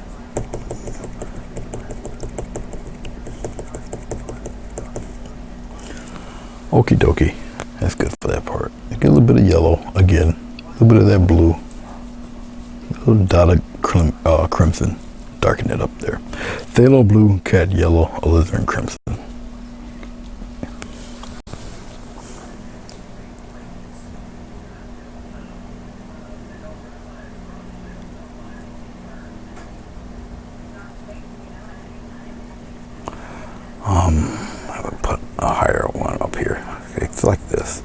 Okie dokie. That's good for that part. Get a little bit of yellow again. A little bit of that blue. A little dot of crimson. Darken it up there. Phthalo blue, cad yellow, alizarin crimson. I would put a higher one up here. It's like this.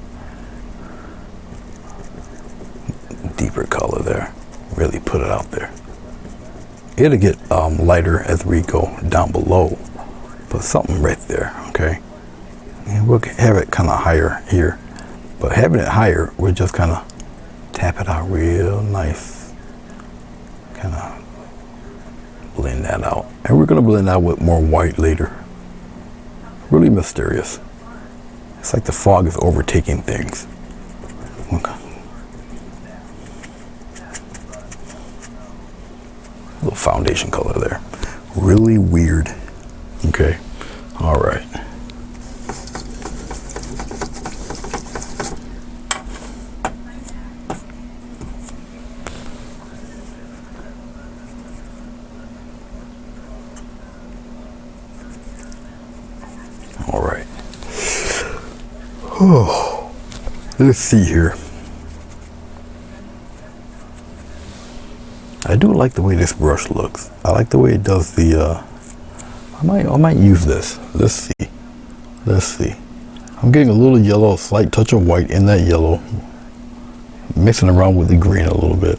Deeper color there. Really put it out there. It'll get lighter as we go down below. Put something right there, okay? And we'll have it kind of higher here. But having it higher, we'll just kind of tap it out real nice. Kind of blend that out. And we're going to blend out with more white later. Really mysterious. It's like the fog is overtaking things. Okay. Little foundation color there. Really weird. Okay. All right. All right. Oh, let's see here. I do like the way this brush looks. I like the way it does the, I might use this. Let's see. I'm getting a little yellow, a slight touch of white in that yellow, mixing around with the green a little bit.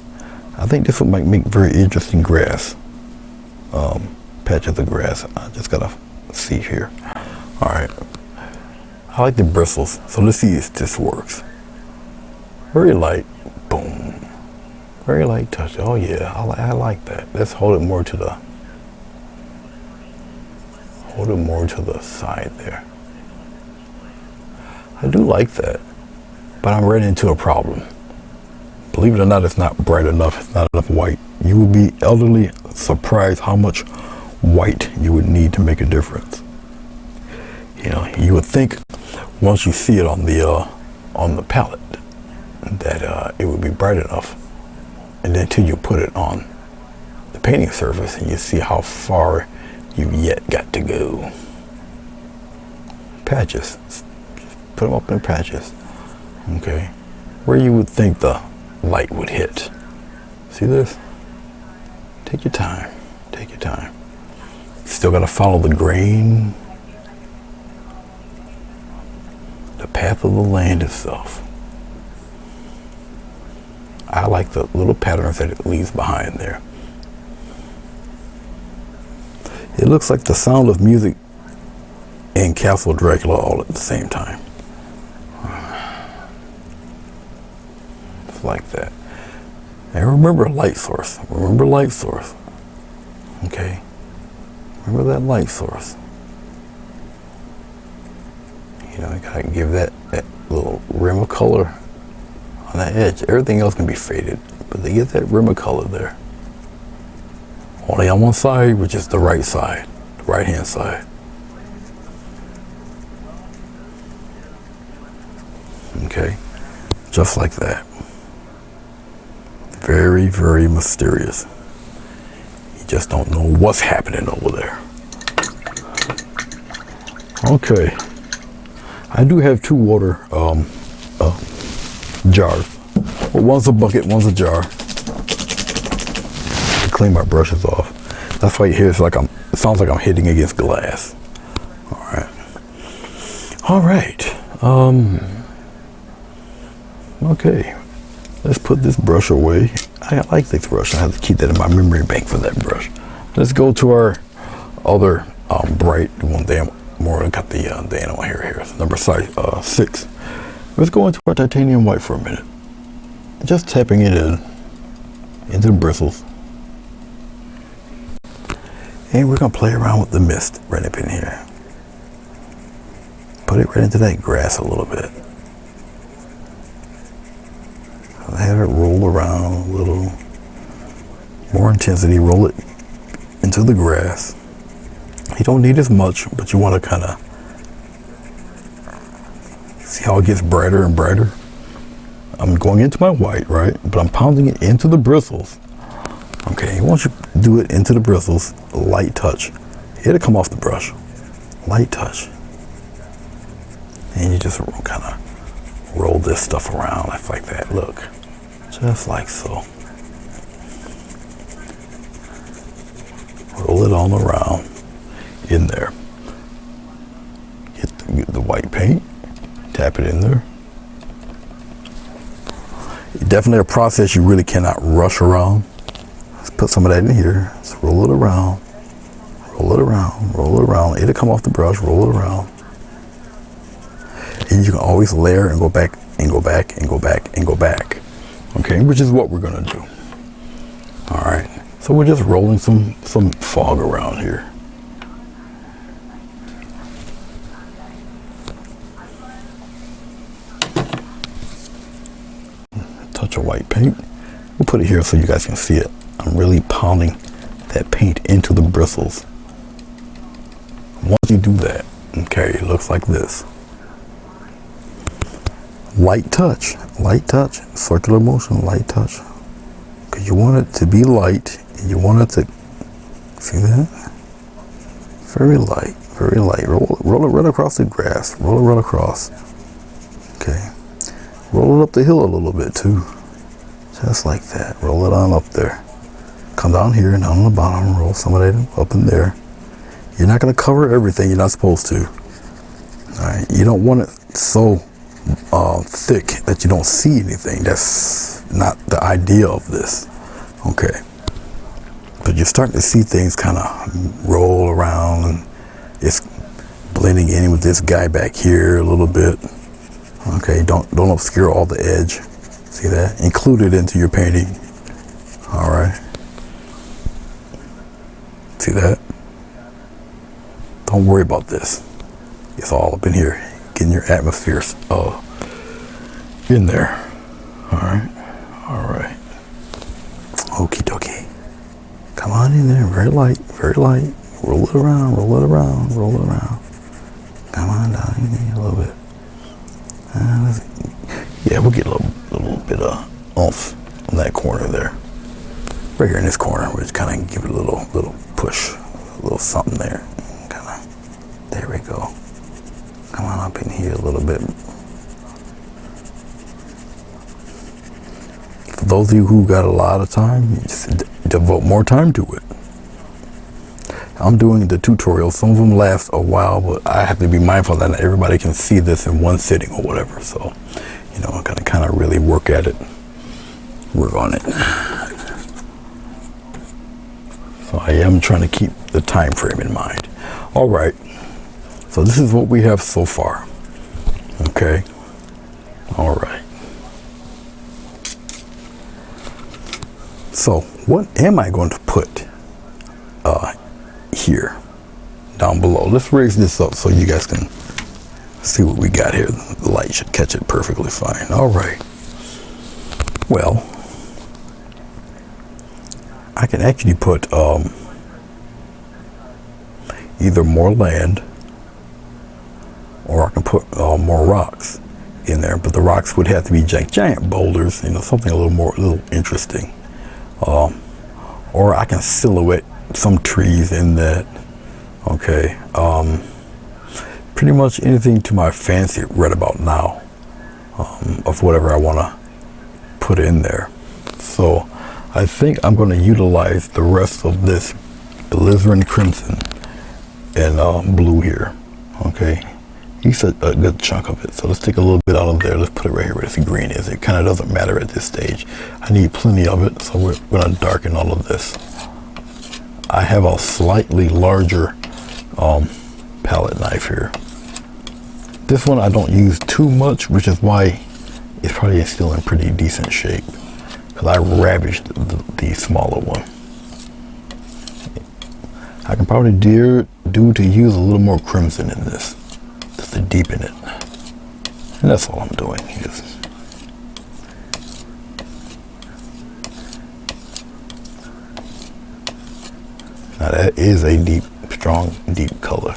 I think this might make very interesting grass, patches of grass. I just gotta see here. All right, I like the bristles, so let's see if this works. Very light, boom. Very light touch. Oh yeah, I like that. Let's hold it more to the side there. I do like that, but I'm running into a problem. Believe it or not, it's not bright enough. It's not enough white. You will be elderly surprised how much white you would need to make a difference. You know, you would think once you see it on the palette that it would be bright enough, and then until you put it on the painting surface and you see how far you've yet got to go. Patches. Put them up in patches. Okay. Where you would think the light would hit. See this? Take your time. Take your time. Still got to follow the grain, the path of the land itself. I like the little patterns that it leaves behind there. It looks like the Sound of Music and Castle Dracula all at the same time. It's like that. And remember light source. Remember light source. Okay. Remember that light source. You know, you gotta give that little rim of color on that edge. Everything else can be faded, but they get that rim of color there. Only on one side, which is the right side, the right hand side. Okay, just like that. Very, very mysterious. You just don't know what's happening over there. Okay, I do have two water jars. Well, one's a bucket, one's a jar. To clean my brushes off. That's why you hear it sounds like I'm hitting against glass. All right. Okay, let's put this brush away. I like this brush. I have to keep that in my memory bank for that brush. Let's go to our other bright one. More got the animal hair here. It's number 6. Let's go into our titanium white for a minute. Just tapping it into the bristles. And we're gonna play around with the mist right up in here. Put it right into that grass a little bit. Have it roll around a little more intensity. Roll it into the grass. You don't need as much, but you want to kind of see how it gets brighter and brighter. I'm going into my white, right? But I'm pounding it into the bristles. Okay, once you do it into the bristles, light touch. It'll come off the brush. Light touch. And you just kind of roll this stuff around like that. Look. Just like so. Roll it on around in there. Get the white paint, tap it in there. Definitely a process you really cannot rush around. Let's put some of that in here. Let's roll it around, roll it around, roll it around. It'll come off the brush, roll it around. And you can always layer and go back and go back and go back and go back. Okay, which is what we're gonna do. All right, so we're just rolling some fog around here. Touch of white paint. We'll put it here so you guys can see it. I'm really pounding that paint into the bristles. Once you do that, okay, it looks like this. Light touch, circular motion, light touch. Because you want it to be light, and you want it to, see that? Very light, very light. Roll it right across the grass, roll it right across. Okay, roll it up the hill a little bit too. Just like that, roll it on up there. Come down here and down on the bottom, roll some of that up in there. You're not gonna cover everything, you're not supposed to. All right, you don't want it so thick that you don't see anything. That's not the idea of this. Okay, but you're starting to see things kind of roll around, and it's blending in with this guy back here a little bit. Okay, don't obscure all the edge. See that? Include it into your painting. All right. See that? Don't worry about this. It's all up in here, getting your atmosphere in there. All right. All right. Okie dokie. Come on in there, very light, very light. Roll it around, roll it around, roll it around. Come on down in there a little bit. Yeah, we'll get a little bit of oomph on that corner there. Right here in this corner, we'll just kind of give it a little push, a little something there. Kind of, there we go. Come on up in here a little bit. For those of you who got a lot of time, you just devote more time to it. I'm doing the tutorials. Some of them last a while, but I have to be mindful that not everybody can see this in one sitting or whatever. So, you know, I gotta kind of really work at it, work on it. So I am trying to keep the time frame in mind. All right. So this is what we have so far. Okay. All right. So what am I going to put here down below? Let's raise this up so you guys can see what we got here. The light should catch it perfectly fine. All right. Well, I can actually put either more land, or I can put more rocks in there, but the rocks would have to be giant boulders, you know, something a little interesting. Or I can silhouette some trees in that. Okay. Pretty much anything to my fancy right about now, of whatever I want to put in there. So I think I'm going to utilize the rest of this alizarin crimson and blue here. Okay, you said a good chunk of it, so let's take a little bit out of there. Let's put it right here where this green is. It kind of doesn't matter at this stage. I need plenty of it, so we're going to darken all of this. I have a slightly larger palette knife here. This one I don't use too much, which is why it's probably still in pretty decent shape, because I ravaged the smaller one. I can probably do to use a little more crimson in this, just to deepen it. And that's all I'm doing. Now that is a strong, deep color.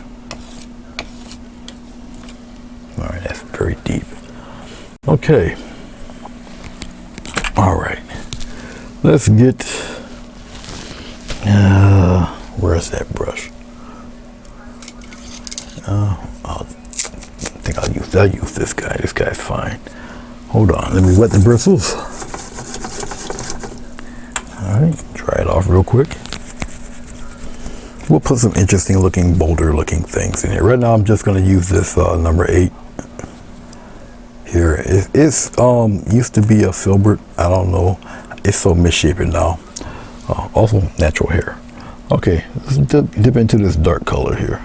All right, that's very deep. Okay. All right. Let's get. Where's that brush? I think I'll use this guy. This guy's fine. Hold on. Let me wet the bristles. All right. Dry it off real quick. We'll put some interesting looking, boulder looking things in here. Right now I'm just going to use this number 8 here. It's used to be a filbert. I don't know. It's so misshapen now. Also natural hair. Okay, let's dip into this dark color here.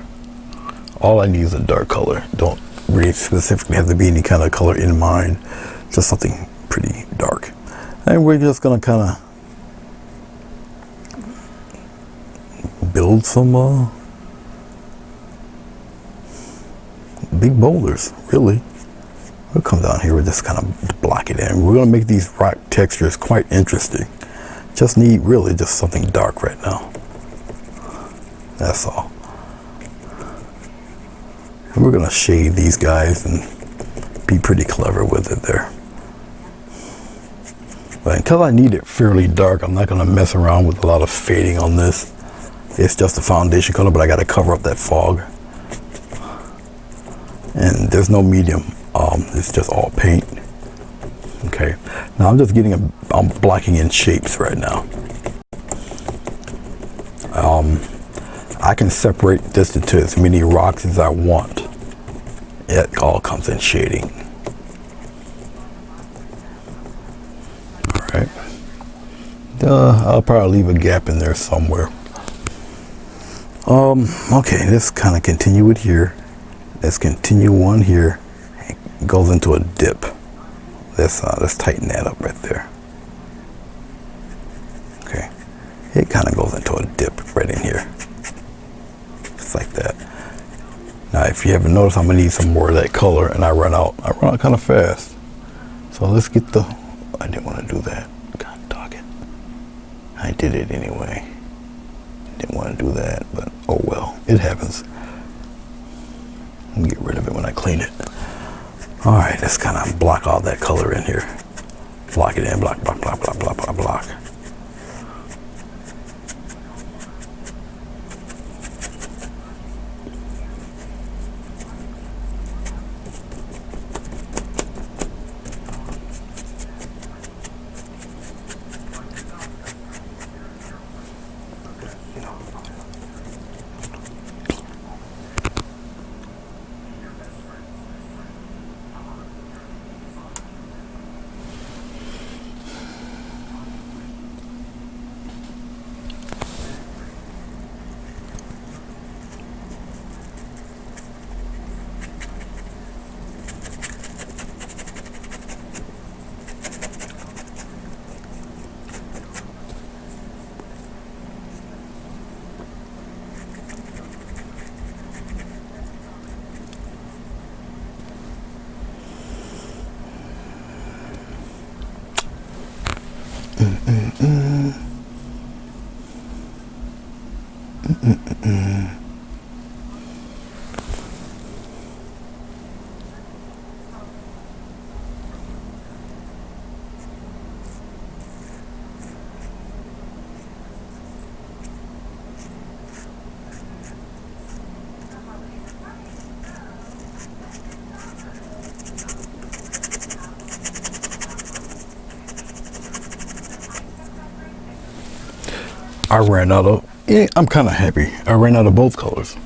All I need is a dark color. Don't really specifically have to be any kind of color in mind. Just something pretty dark. And we're just going to kind of build some big boulders, really. We'll come down here, we'll just kind of block it in. We're going to make these rock textures quite interesting. Just need really just something dark right now. That's all. And we're going to shade these guys and be pretty clever with it there. But until I need it fairly dark, I'm not going to mess around with a lot of fading on this. It's just a foundation color, but I got to cover up that fog. And there's no medium. It's just all paint. Okay. Now I'm just I'm blocking in shapes right now. I can separate this into as many rocks as I want It all comes in shading. All right. I'll probably leave a gap in there somewhere. Okay, let's kind of continue it here. Let's continue one here. It goes into a dip. Let's tighten that up right there. Okay, it kind of goes into a dip right in here, just like that. Now, if you haven't noticed, I'm gonna need some more of that color, and I run out kind of fast. So let's get the. I didn't want to do that. God dog it. I did it anyway. Didn't want to do that, but oh well, it happens. I'll get rid of it when I clean it. All right, let's kind of block all that color in here. Block it in, block. I'm kind of happy. I ran out of both colors.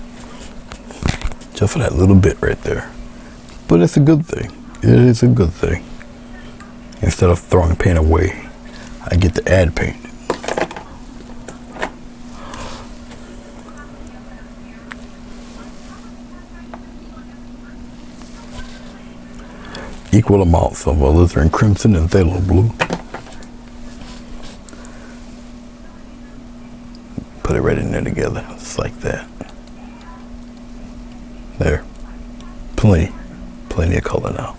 Just for that little bit right there. But it's a good thing. It is a good thing. Instead of throwing paint away, I get to add paint. Equal amounts of alizarin crimson and phthalo blue. Put it right in there together, just like that. There. Plenty of color now.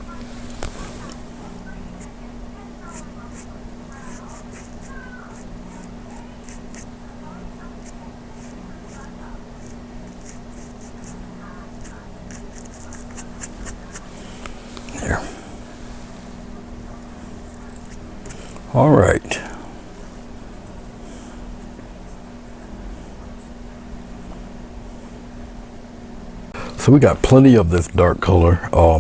There. All right. So we got plenty of this dark color. I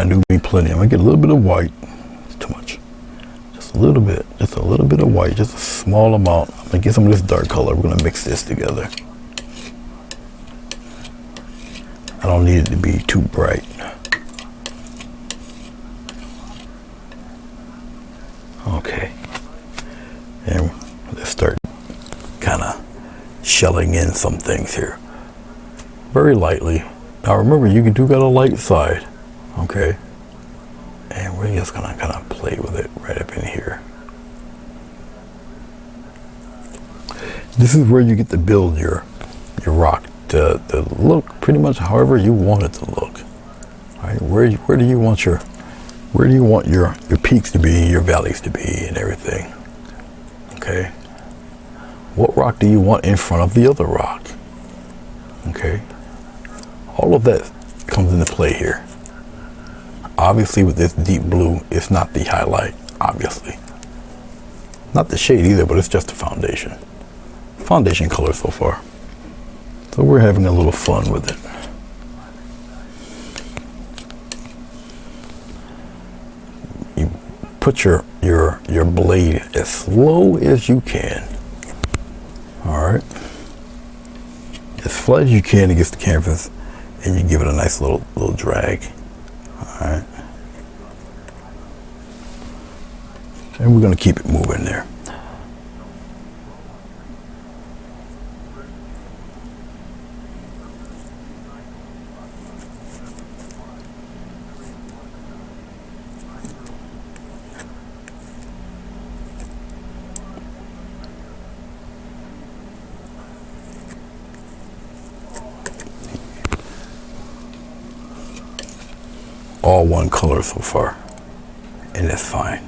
do mean plenty. I'm gonna get a little bit of white. It's too much. Just a little bit. Just a little bit of white. Just a small amount. I'm gonna get some of this dark color. We're gonna mix this together. I don't need it to be too bright. Okay. And let's start kind of shelling in some things here very lightly. Now remember, you do got a light side, okay, and we're just gonna kind of play with it right up in here. This is where you get to build your rock to look pretty much however you want it to look. All right, where do you want your peaks to be, your valleys to be, and everything. Okay. What rock do you want in front of the other rock? Okay. All of that comes into play here. Obviously with this deep blue, it's not the highlight, obviously. Not the shade either, but it's just the foundation. Foundation color so far. So we're having a little fun with it. You put your blade as slow as you can. All right, as flat as you can against the canvas, and you give it a nice little drag. All right, and we're going to keep it moving there. All one color so far, and that's fine.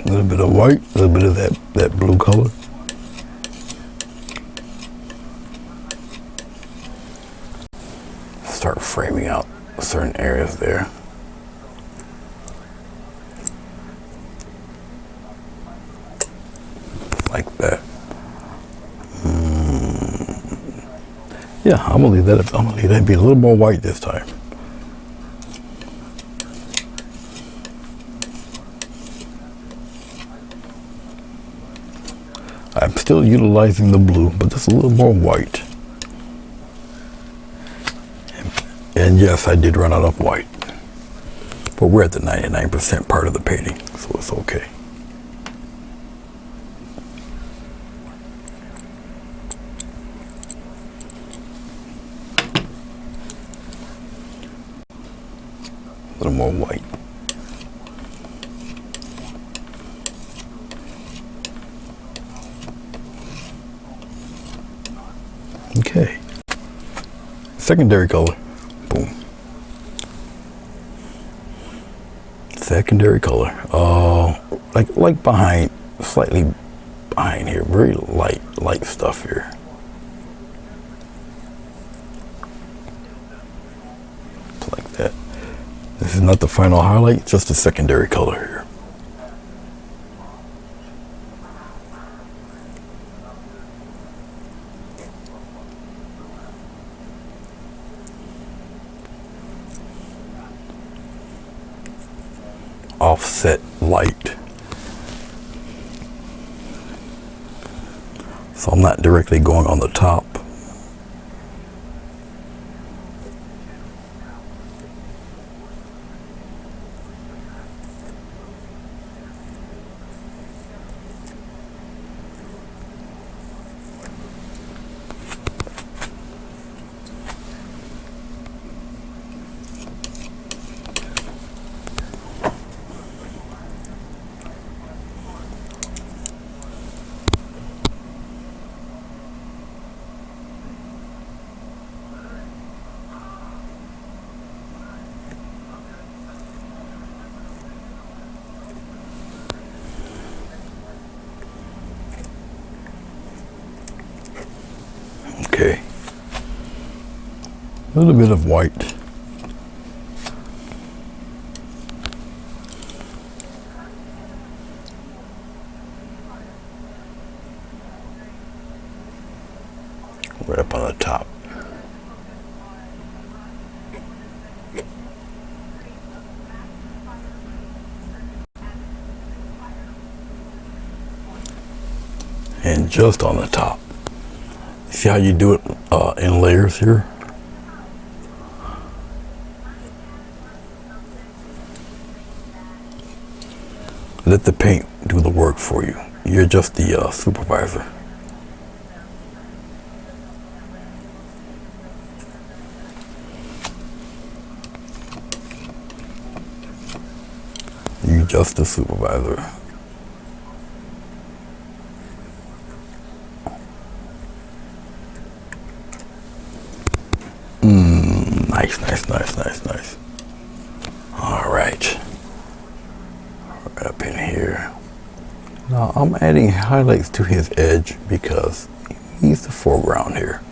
A little bit of white, a little bit of that blue color. Start framing out certain areas there. Like that. Yeah, I'm gonna leave that be a little more white this time. I'm still utilizing the blue, but just a little more white. And yes, I did run out of white. But we're at the 99% part of the painting, so it's okay. A little more white. Okay. Secondary color. Boom. Secondary color. Like behind, slightly behind here. Very light stuff here. Like that. This is not the final highlight, just a secondary color here. Offset light. So I'm not directly going on the top. Okay. A little bit of white. Right up on the top. And just on the top. See how you do it in layers here? Let the paint do the work for you. You're just the supervisor. You're just the supervisor. Nice. All right. Right up in here. Now I'm adding highlights to his edge because he's the foreground here.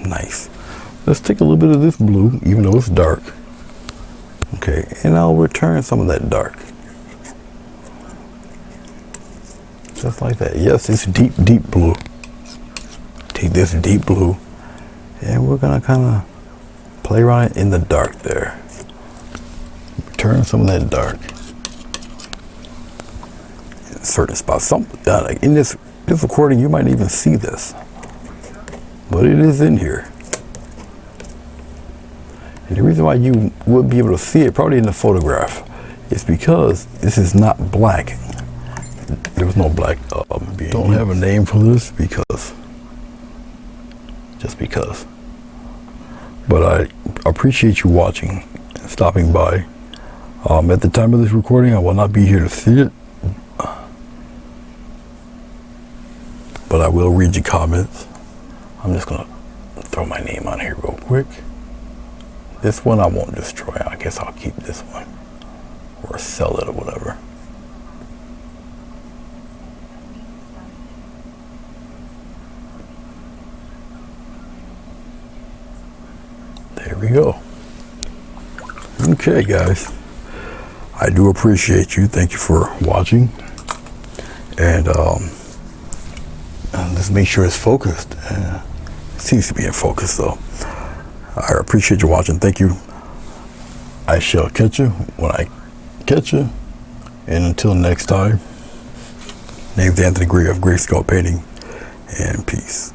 Nice. Let's take a little bit of this blue, even though it's dark. Okay, and I'll return some of that dark. Just like that. Yes, it's deep, deep blue. Take this deep blue, and we're gonna kind of play around in the dark there. Return some of that dark in certain spots. Like in this recording, you might even see this, but it is in here. And the reason why you would be able to see it probably in the photograph is because this is not black. There was no black being Don't used. Have a name for this just because. But I appreciate you watching and stopping by. At the time of this recording, I will not be here to see it, but I will read your comments. I'm just gonna throw my name on here real quick. This one I won't destroy. I guess I'll keep this one or sell it or whatever. There we go. Okay, guys. I do appreciate you. Thank you for watching. And let's make sure it's focused. It seems to be in focus though. I appreciate you watching. Thank you. I shall catch you when I catch you. And until next time, name's Anthony Gray of Grayscale Painting, and peace.